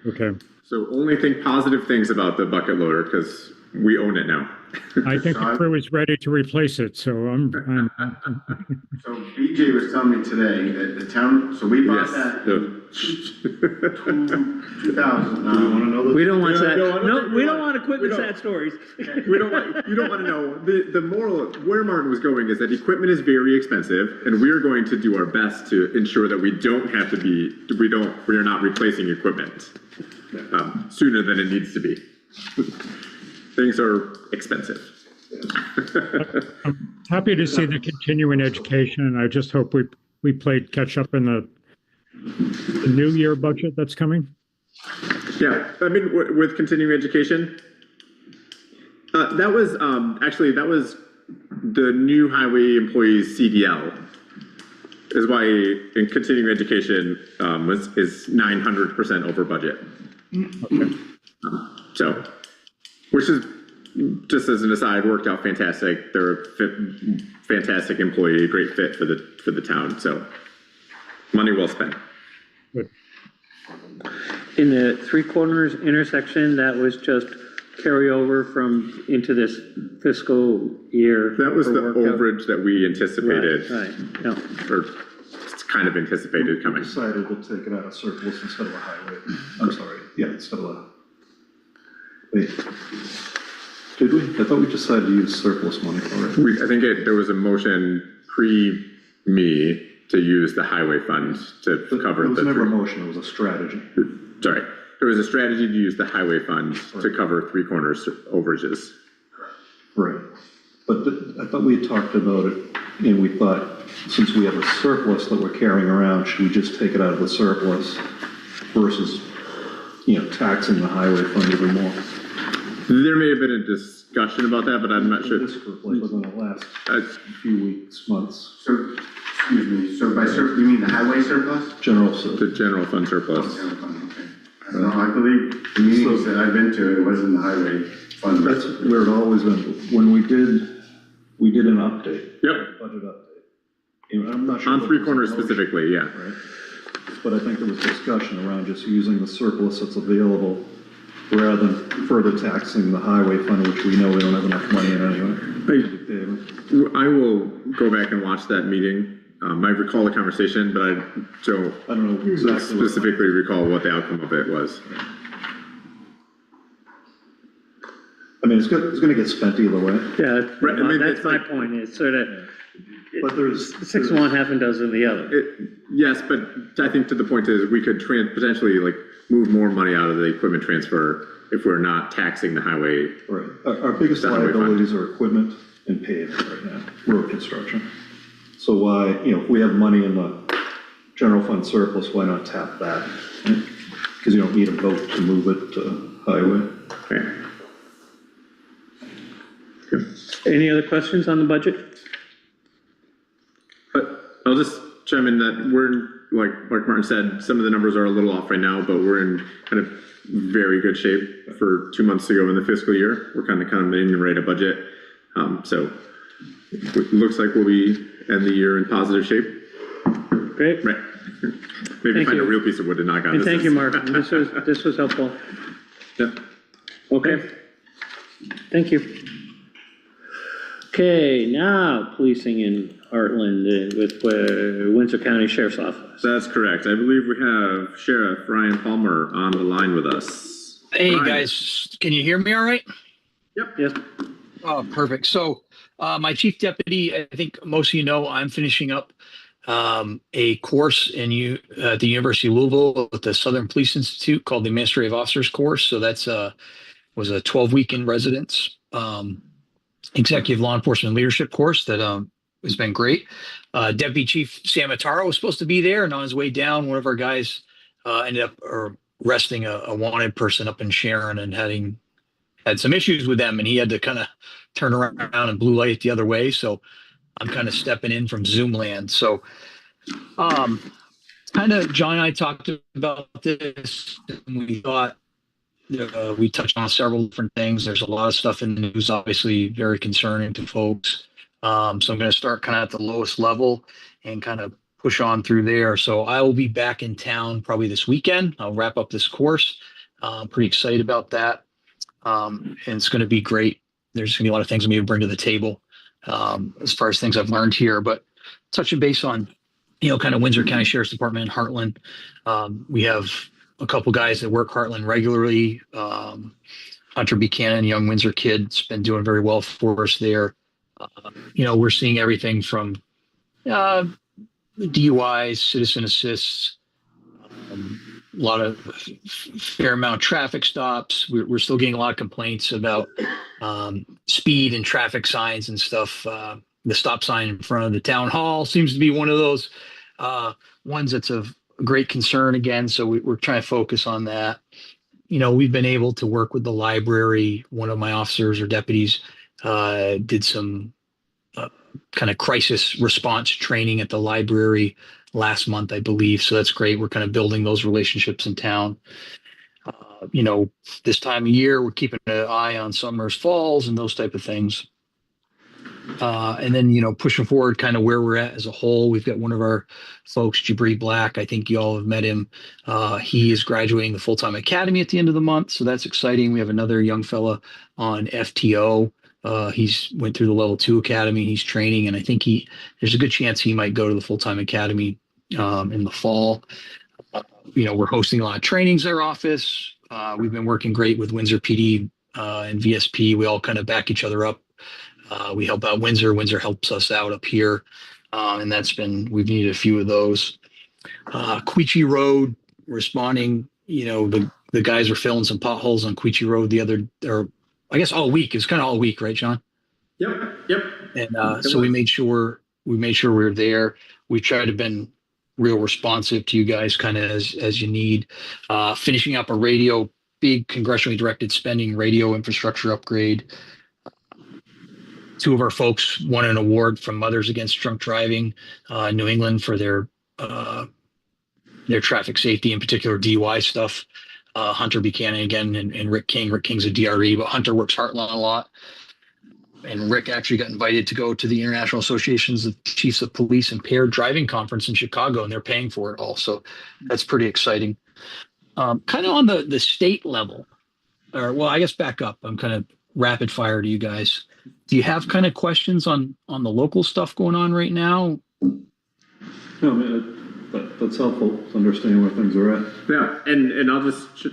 Okay, So only think positive things about the bucket loader, because we own it now. I think the crew is ready to replace it, so I'm So BJ was telling me today that the town, so we bought Yes. that the- 2000. Do you wanna know this? We don't want No, that. no, I don't No, think we we don't want- want equipment we don't. sad stories. You don't want to know. The moral, where Martin was going is that equipment is very expensive, and we are going to do our best to ensure that we are not replacing equipment sooner than it needs to be. Things are expensive. happy to see the continuing education. I just hope we played catch up in the new year budget that's coming. Yeah, I mean, with continuing education, that was the new highway employees CDL. Is why in continuing education is 900% over budget. So, which is, just as an aside, worked out fantastic. They're a fantastic employee, great fit for the town. So, money well spent. Good. In the Three Corners intersection, that was just carryover from into this fiscal year. That was for the workout? overage that we anticipated, Right, yeah. or it's kind of anticipated coming. Decided to take it out of surplus instead of a highway. I'm sorry, yeah, instead of a, wait. Did we? I thought we decided to use surplus money for it. I think there was a motion pre-me to use the highway fund to cover It was the never a three. motion, it was a strategy. Sorry, there was a strategy to use the highway fund to cover Three Corners overages. Right. But I thought we had talked about it, and we thought, since we have a surplus that we're carrying around, should we just take it out of the surplus versus, taxing the highway fund even more? There may have been a discussion about that, but I'm not sure. This group, like, within the last few weeks, months, So, excuse me, so by surplus, you mean the highway surplus? general, so. The general fund surplus. General fund, okay. I don't know, I believe the meetings that I've been to, it wasn't the highway fund. That's where it always been. When we did an update. Yep. Budget update. I'm not sure. On what Three was Corners the motion, specifically, yeah. Right? But I think there was discussion around just using the surplus that's available rather than further taxing the highway fund, which we know we don't have enough money in anyway. I will go back and watch that meeting. I recall the conversation, but I don't know exactly. specifically recall what the outcome of it was. I mean, it's gonna get spent either way, Yeah, Right, I mean, that's it's my like- point, it's sort of but there's. six of one, half a dozen of the other. Yes, but I think to the point is we could potentially like move more money out of the equipment transfer if we're not taxing the highway. Right, our biggest The highway fund. liabilities are equipment and paving right now, road construction. So why, if we have money in the general fund surplus, why not tap that? Because you don't need a vote to move it to highway. Okay. Any other questions on the budget? But I'll just chime in that we're, like Martin said, some of the numbers are a little off right now, but we're in kind of very good shape for 2 months to go in the fiscal year. We're kind of in the rate of budget. So it looks like we'll be end the year in positive shape. Great. Right. Maybe Thank find a you. real piece of wood to knock on. And This thank is- you, Mark, this was helpful. Yep. Okay. Thank you. Okay, now policing in Hartland with Windsor County Sheriff's Office. That's correct. I believe we have Sheriff Ryan Palmer on the line with us. Hey, Ryan. guys, can you hear me all right? Yes, Oh, perfect. So my chief deputy, I think most of you know, I'm finishing up a course at the University of Louisville with the Southern Police Institute called the Administrative Officers Course. So that's was a 12-week in residence executive law enforcement leadership course that has been great. Deputy Chief Sam Mataro was supposed to be there, and on his way down, one of our guys ended up arresting a wanted person up in Sharon and had some issues with them, and he had to kind of turn around and blue light the other way. So I'm kind of stepping in from Zoom land. So John and I talked about this, and we thought we touched on several different things. There's a lot of stuff in the news, obviously very concerning to folks. So I'm going to start kind of at the lowest level and kind of push on through there. So I will be back in town probably this weekend. I'll wrap up this course. I'm pretty excited about that. And it's going to be great. There's going to be a lot of things I'm going to bring to the table as far as things I've learned here. But touching base on, kind of Windsor County Sheriff's Department, Hartland. We have a couple guys that work Hartland regularly. Hunter Buchanan, young Windsor kid, has been doing very well for us there. We're seeing everything from DUIs, citizen assists, a lot of fair amount of traffic stops. We're still getting a lot of complaints about speed and traffic signs and stuff. The stop sign in front of the town hall seems to be one of those ones that's of great concern again. So we're trying to focus on that. We've been able to work with the library. One of my officers or deputies did some kind of crisis response training at the library last month, I believe. So that's great. We're kind of building those relationships in town. This time of year, we're keeping an eye on Summers Falls and those type of things. And then, pushing forward kind of where we're at as a whole, we've got one of our folks, Jabri Black. I think you all have met him. He is graduating the full-time academy at the end of the month. So that's exciting. We have another young fella on FTO. He's went through the level 2 academy. He's training, and I think there's a good chance he might go to the full-time academy in the fall. We're hosting a lot of trainings in our office. We've been working great with Windsor PD and VSP. We all kind of back each other up. We help out Windsor. Windsor helps us out up here. And we've needed a few of those. Queechee Road, responding, the guys were filling some potholes on Queechee Road I guess all week. It was kind of all week, right, John? Yep. And so we made sure we were there. We tried to been real responsive to you guys kind of as you need. Finishing up a big congressionally directed spending radio infrastructure upgrade. Two of our folks won an award from Mothers Against Drunk Driving in New England for their traffic safety, in particular DUI stuff. Hunter Buchanan again and Rick King. Rick King's a DRE, but Hunter works Hartland a lot. And Rick actually got invited to go to the International Associations of Chiefs of Police Impaired Driving Conference in Chicago, and they're paying for it all. So that's pretty exciting. Kind of on the state level, I guess back up. I'm kind of rapid fire to you guys. Do you have kind of questions on the local stuff going on right now? No, I mean, that's helpful to understand where things are at. Yeah, and I'll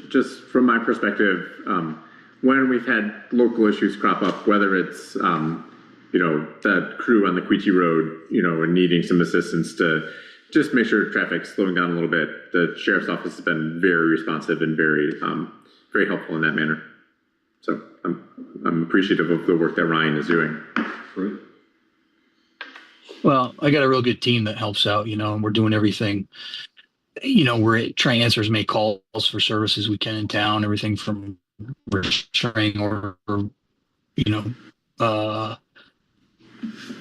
just from my perspective, when we've had local issues crop up, whether it's that crew on the Queechee Road, and needing some assistance to just make sure traffic's slowing down a little bit, the sheriff's office has been very responsive and very very helpful in that manner. So I'm appreciative of the work that Ryan is doing. Great. Well, I got a real good team that helps out, and we're doing everything. We're trying to answer as many calls for services we can in town, everything from returning or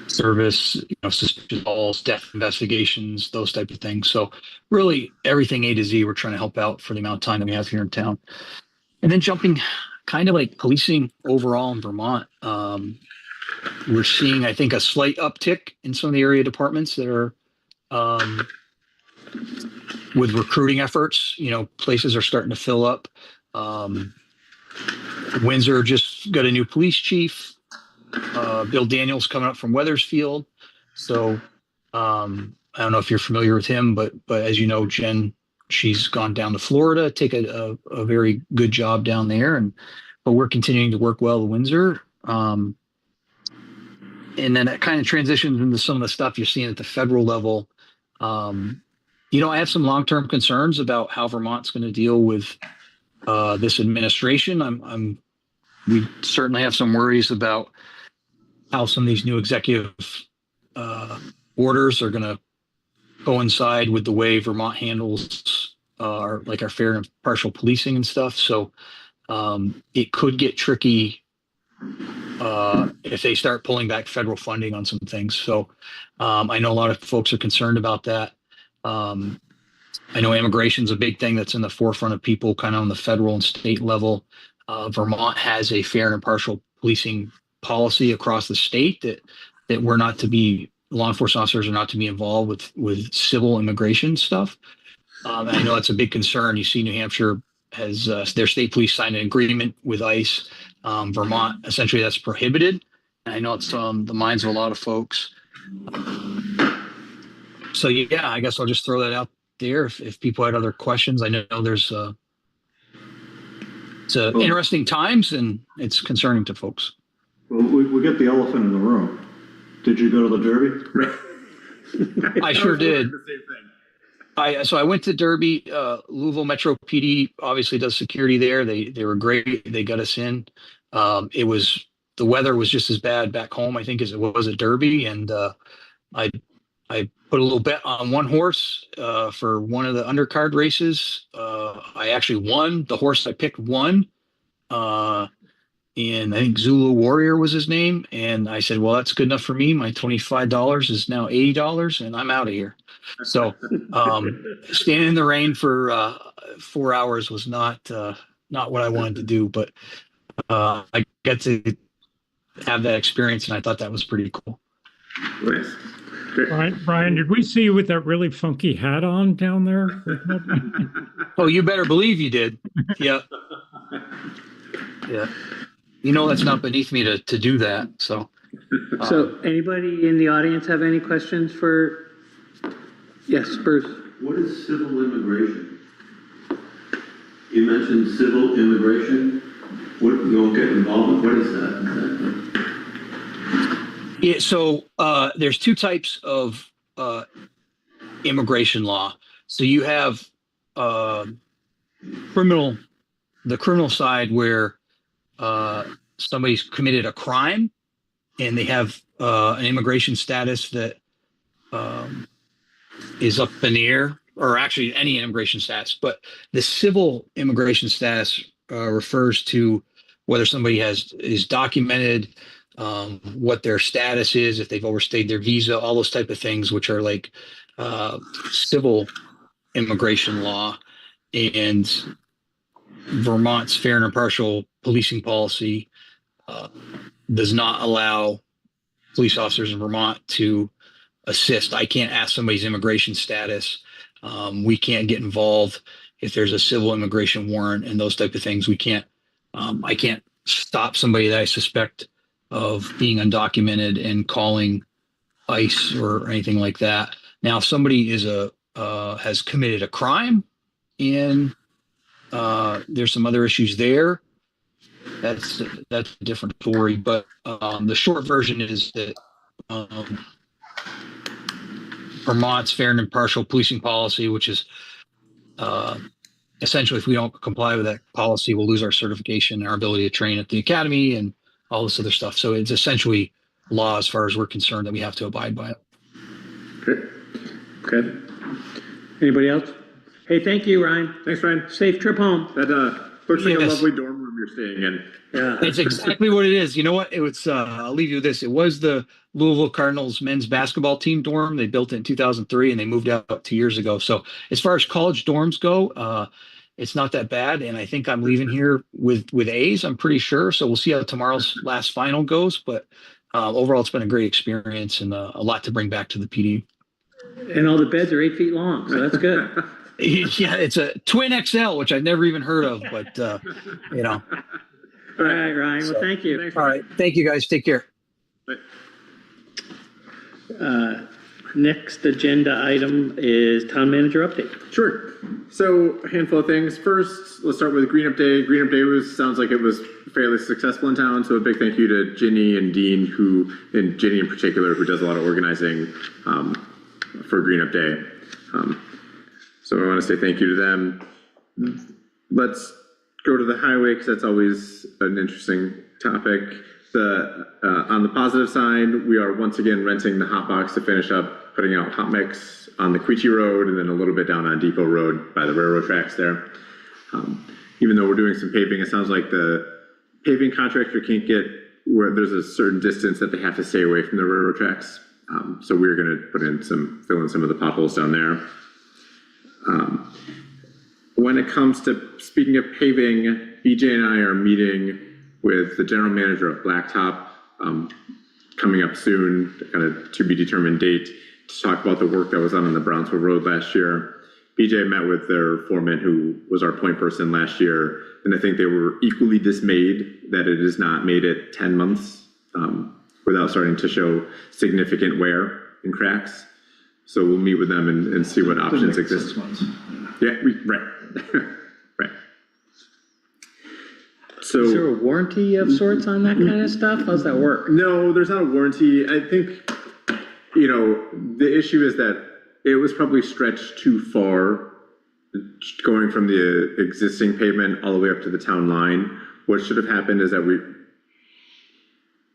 service, suspicious calls, death investigations, those type of things. So really everything A to Z, we're trying to help out for the amount of time that we have here in town. And then jumping kind of like policing overall in Vermont. We're seeing, I think, a slight uptick in some of the area departments that are with recruiting efforts. Places are starting to fill up. Windsor just got a new police chief. Bill Daniels coming up from Weathersfield. So I don't know if you're familiar with him, but as you know, Jen, she's gone down to Florida, take a very good job down there, but we're continuing to work well with Windsor. And then that kind of transitions into some of the stuff you're seeing at the federal level. I have some long-term concerns about how Vermont's going to deal with this administration. We certainly have some worries about how some of these new executive orders are going to coincide with the way Vermont handles our fair and impartial policing and stuff. So it could get tricky if they start pulling back federal funding on some things. So I know a lot of folks are concerned about that. I know immigration's a big thing that's in the forefront of people kind of on the federal and state level. Vermont has a fair and impartial policing policy across the state that we're not to be, law enforcement officers are not to be involved with civil immigration stuff. I know that's a big concern. You see New Hampshire has their state police signed an agreement with ICE. Vermont, essentially that's prohibited. And I know it's on the minds of a lot of folks. So yeah, I guess I'll just throw that out there. If people had other questions, I know there's it's interesting times and it's concerning to folks. Well, we get the elephant in the room. Did you go to the Derby? I sure did. So I went to Derby. Louisville Metro PD obviously does security there. They were great. They got us in. The weather was just as bad back home, I think, as it was at Derby. And I put a little bet on one horse for one of the undercard races. I actually won. The horse I picked won. And I think Zulu Warrior was his name. And I said, well, that's good enough for me. My $25 is now $80 and I'm out of here. So standing in the rain for 4 hours was not what I wanted to do. But I got to have that experience, and I thought that was pretty cool. Nice. Great. Brian, did we see you with that really funky hat on down there? Oh, you better believe you did. Yeah. Yeah. You know, that's not beneath me to do that. So, So anybody in the audience have any questions for, yes, Bruce? What is civil immigration? You mentioned civil immigration. What, you don't get involved with, what is that exactly? yeah, so there's two types of immigration law. So you have the criminal side where somebody's committed a crime and they have an immigration status that is up in the air, or actually any immigration status. But the civil immigration status refers to whether somebody is documented, what their status is, if they've overstayed their visa, all those type of things, which are like civil immigration law. And Vermont's fair and impartial policing policy does not allow police officers in Vermont to assist. I can't ask somebody's immigration status. We can't get involved if there's a civil immigration warrant and those type of things. We can't. I can't stop somebody that I suspect of being undocumented and calling ICE or anything like that. Now, if somebody has committed a crime and there's some other issues there, that's a different story. But the short version is that Vermont's fair and impartial policing policy, which is essentially, if we don't comply with that policy, we'll lose our certification, our ability to train at the academy, and all this other stuff. So it's essentially law as far as we're concerned that we have to abide by it. Great. Okay. Anybody else? Hey, thank you, Ryan. Thanks, Ryan. Safe trip home. That looks like a Yes. lovely dorm room you're staying in. Yeah. It's exactly what it is. You know what? It was, I'll leave you with this. It was the Louisville Cardinals men's basketball team dorm. They built it in 2003 and they moved out 2 years ago. So as far as college dorms go, it's not that bad. And I think I'm leaving here with A's, I'm pretty sure. So we'll see how tomorrow's last final goes. But overall, it's been a great experience and a lot to bring back to the PD. And all the beds are 8 feet long, so that's good. Yeah, it's a twin XL, which I've never even heard of, but you know. All right, Ryan. Well, thank you. All right. Thank you, guys. Take care. Next agenda item is town manager update. Sure. So a handful of things. First, let's start with Green Up Day. Green Up Day sounds like it was fairly successful in town. So a big thank you to Ginny and Dean, and Ginny in particular, who does a lot of organizing for Green Up Day. So I want to say thank you to them. Let's go to the highway because that's always an interesting topic. On the positive side, we are once again renting the hot box to finish up putting out hot mix on the Quechee Road and then a little bit down on Depot Road by the railroad tracks there. Even though we're doing some paving, it sounds like the paving contractor can't get where there's a certain distance that they have to stay away from the railroad tracks. So we're going to fill in some of the potholes down there. When it comes to, speaking of paving, BJ and I are meeting with the general manager of Blacktop coming up soon, kind of to be determined date, to talk about the work that was done on the Brownsville Road last year. BJ met with their foreman, who was our point person last year, and I think they were equally dismayed that it has not made it 10 months without starting to show significant wear and cracks. So we'll meet with them and see what options exist. 6 months. Yeah, right. Right. So, Is there a warranty of sorts on that kind of stuff? How's that work? no, there's not a warranty. I think, the issue is that it was probably stretched too far going from the existing pavement all the way up to the town line. What should have happened is that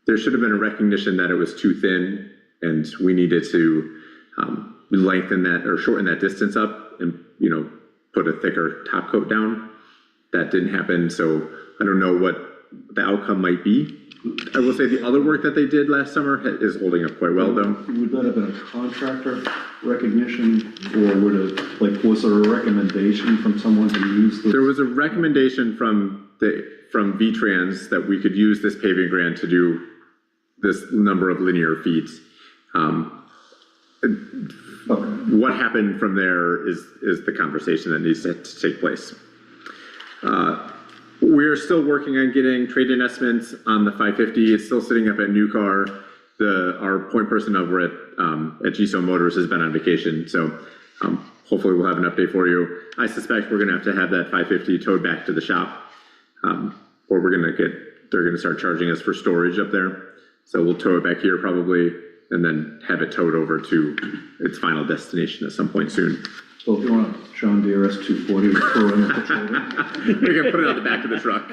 there should have been a recognition that it was too thin and we needed to lengthen that or shorten that distance up and, put a thicker top coat down. That didn't happen, so I don't know what the outcome might be. I will say the other work that they did last summer is holding up quite well, though. Would that have been a contractor recognition, or was there a recommendation from someone to use this? There was a recommendation from VTrans that we could use this paving grant to do this number of linear feet. What happened from there is the conversation that needs to take place. We're still working on getting trade-in estimates on the 550. It's still sitting up at New Car. Our point person over at GSO Motors has been on vacation, so hopefully we'll have an update for you. I suspect we're gonna have to have that 550 towed back to the shop, or they're gonna start charging us for storage up there. So we'll tow it back here probably, and then have it towed over to its final destination at some point soon. So if you want a John Deere S240, throw in the shoulder. We can put it on the back of the truck.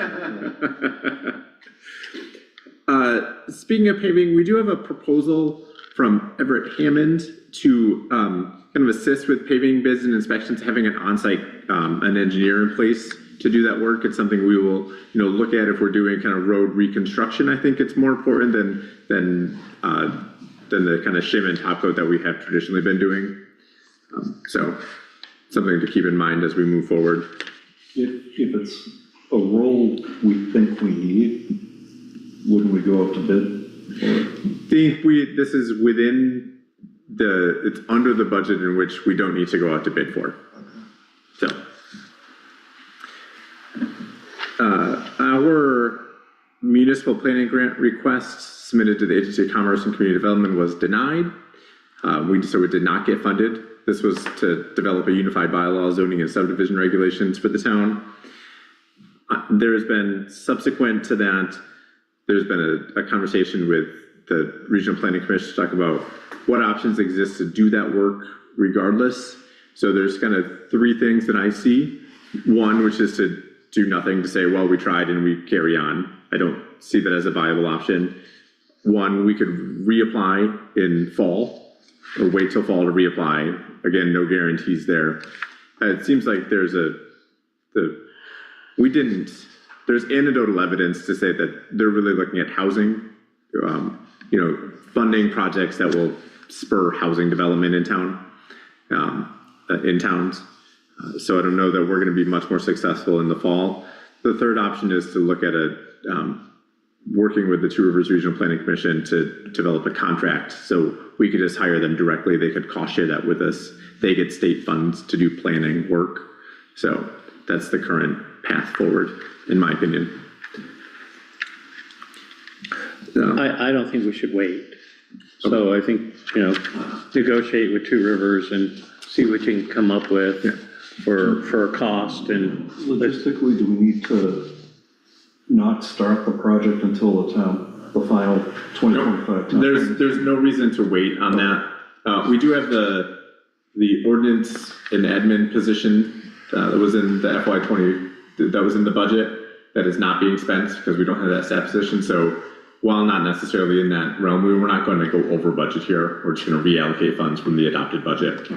Speaking of paving, we do have a proposal from Everett Hammond to kind of assist with paving bids and inspections, having an on-site an engineer in place to do that work. It's something we will, look at if we're doing kind of road reconstruction. I think it's more important than the kind of shim and top coat that we have traditionally been doing. So something to keep in mind as we move forward. If it's a role we think we need, wouldn't we go up to bid? This is within it's under the budget in which we don't need to go out to bid for. So our municipal planning grant request submitted to the Agency of Commerce and Community Development was denied. So it did not get funded. This was to develop a unified bylaw, zoning and subdivision regulations for the town. There has been, subsequent to that, there's been a conversation with the Regional Planning Commission to talk about what options exist to do that work regardless. So there's kind of three things that I see. One, which is to do nothing, to say, well, we tried and we carry on. I don't see that as a viable option. One, we could reapply in fall, or wait till fall to reapply. Again, no guarantees there. It seems like there's anecdotal evidence to say that they're really looking at housing, funding projects that will spur housing development in town, in towns. So I don't know that we're going to be much more successful in the fall. The third option is to look at working with the Two Rivers Regional Planning Commission to develop a contract. So we could just hire them directly. They could cost share that with us. They get state funds to do planning work. So that's the current path forward, in my opinion. I don't think we should wait. So I think, negotiate with Two Rivers and see what you can come up with for a cost. And logistically, do we need to not start the project until the final 2025 time? There's no reason to wait on that. We do have the ordinance and admin position that was in the FY20, that was in the budget, that is not being spent because we don't have that staff position. So while not necessarily in that realm, we're not going to go over budget here. We're just going to reallocate funds from the adopted budget.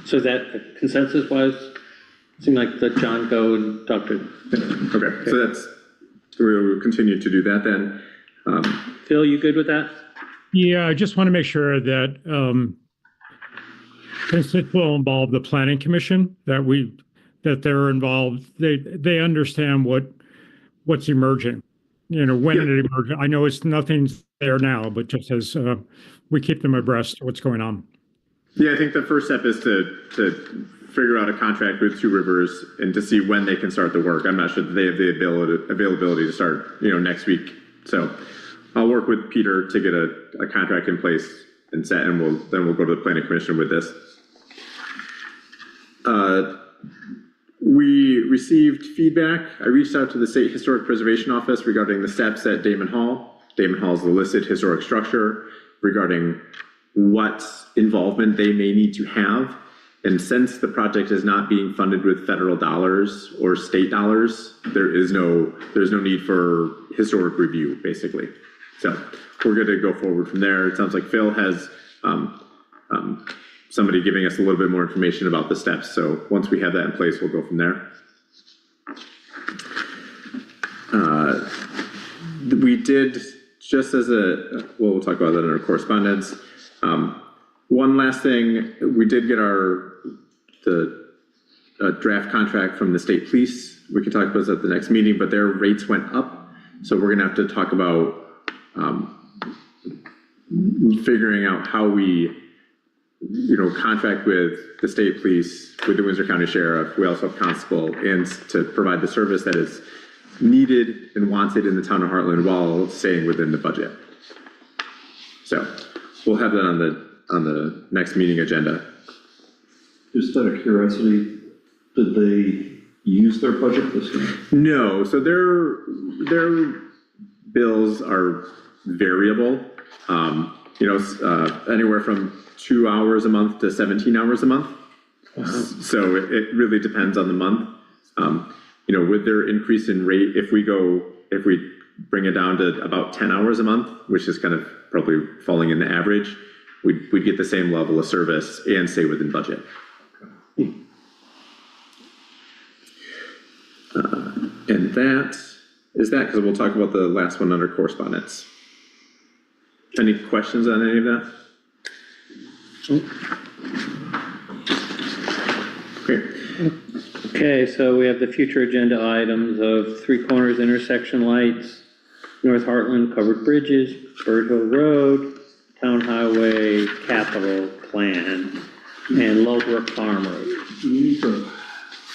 So that consensus wise, seemed like let John go and talk to. Okay, so we'll continue to do that then. Phil, you good with that? Yeah, I just want to make sure that since it will involve the planning commission, that they're involved, they understand what's emerging, when it emerges. I know nothing's there now, but just as we keep them abreast of what's going on. Yeah, I think the first step is to figure out a contract with Two Rivers and to see when they can start the work. I'm not sure that they have the availability to start, next week. So I'll work with Peter to get a contract in place and set, and we'll go to the planning commission with this. We received feedback. I reached out to the State Historic Preservation Office regarding the steps at Damon Hall. Damon Hall is the listed historic structure, regarding what involvement they may need to have. And since the project is not being funded with federal dollars or state dollars, there's no need for historic review, basically. So we're going to go forward from there. It sounds like Phil has somebody giving us a little bit more information about the steps. So once we have that in place, we'll go from there. We did, just as we'll talk about that in our correspondence. One last thing, we did get the a draft contract from the state police. We can talk about this at the next meeting, but their rates went up. So we're gonna have to talk about figuring out how we, contract with the state police, with the Windsor County Sheriff. We also have constable, and to provide the service that is needed and wanted in the town of Hartland while staying within the budget. So we'll have that on the next meeting agenda. Just out of curiosity, did they use their budget this year? No, so their bills are variable. Anywhere from 2 hours a month to 17 hours a month. So it really depends on the month. With their increase in rate, if we bring it down to about 10 hours a month, which is kind of probably falling in the average, we'd get the same level of service and stay within budget. And that is that, because we'll talk about the last one under correspondence. Any questions on any of that? Okay. Okay, so we have the future agenda items of Three Corners intersection lights, North Heartland covered bridges, Bird Hill Road, Town Highway capital plan, and Lowbrook Farm Road. Do we need to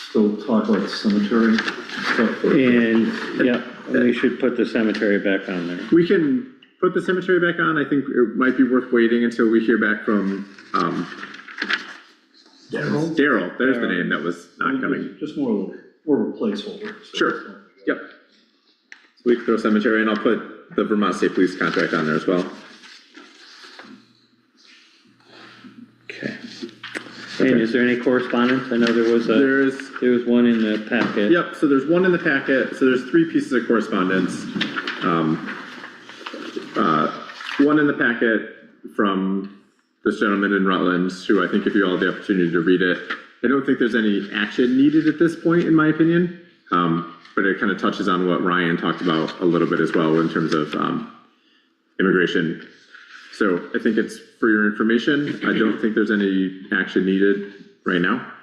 still talk about cemetery stuff? And, yeah, we should put the cemetery back on there. We can put the cemetery back on. I think it might be worth waiting until we hear back from Daryl. There's the name that was not coming. Just more of a placeholder. So Sure. Yep. So we can throw cemetery, and I'll put the Vermont State Police contract on there as well. Okay. And is there any correspondence? I know there was one in the packet. Yep, so there's one in the packet. So there's 3 pieces of correspondence. One in the packet from this gentleman in Rutland, who I think if you all have the opportunity to read it, I don't think there's any action needed at this point, in my opinion. But it kind of touches on what Ryan talked about a little bit as well in terms of immigration. So I think it's for your information. I don't think there's any action needed right now.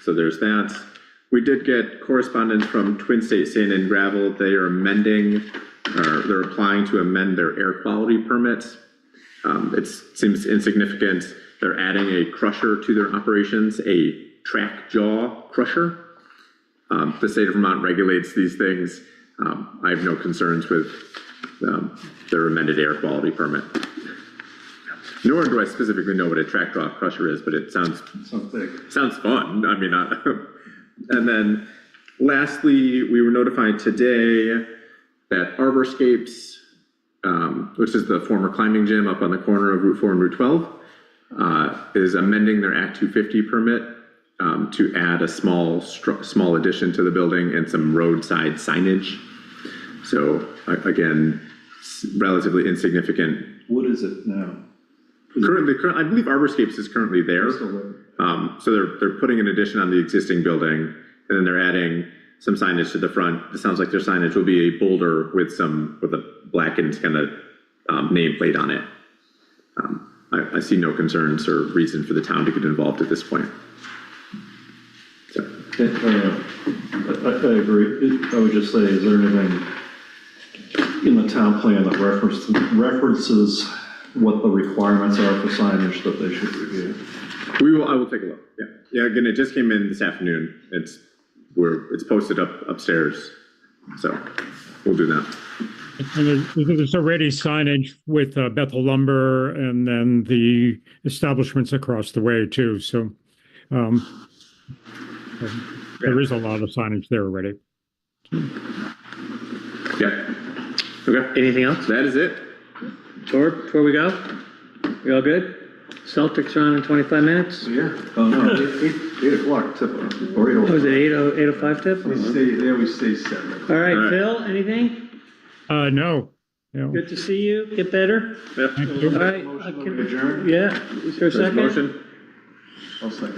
So there's that. We did get correspondence from Twin State Sand and Gravel. They are they're applying to amend their air quality permits. It seems insignificant. They're adding a crusher to their operations, a track jaw crusher. The state of Vermont regulates these things. I have no concerns with their amended air quality permit. Nor do I specifically know what a track jaw crusher is, but it sounds fun. I mean, and then lastly, we were notified today that Arborscapes, which is the former climbing gym up on the corner of Route 4 and Route 12, is amending their Act 250 permit to add a small addition to the building and some roadside signage. So again, relatively insignificant. What is it now? Currently, I believe Arborscapes is currently there. So they're putting an addition on the existing building, and then they're adding some signage to the front. It sounds like their signage will be a boulder with a blackened kind of nameplate on it. I see no concerns or reason for the town to get involved at this point. So. I agree. I would just say, is there anything in the town plan that references what the requirements are for signage that they should review? I will take a look. Yeah. Again, it just came in this afternoon. It's posted upstairs, so we'll do that. And there's already signage with Bethel Lumber and then the establishments across the way too. So there is a lot of signage there already. Yeah. Okay. Anything else? That is it. Torb, before we go? You all good? Celtics are on in 25 minutes? Yeah. Oh, no, 8 o'clock tip. Or 8 o'clock. Was it 8:05 tip? They always stay 7. All right, Phil, anything? No. Good to see you. Get better. Yep. Thank you. All right. Motion to adjourn? Yeah. Is there a second? Motion. I'll second.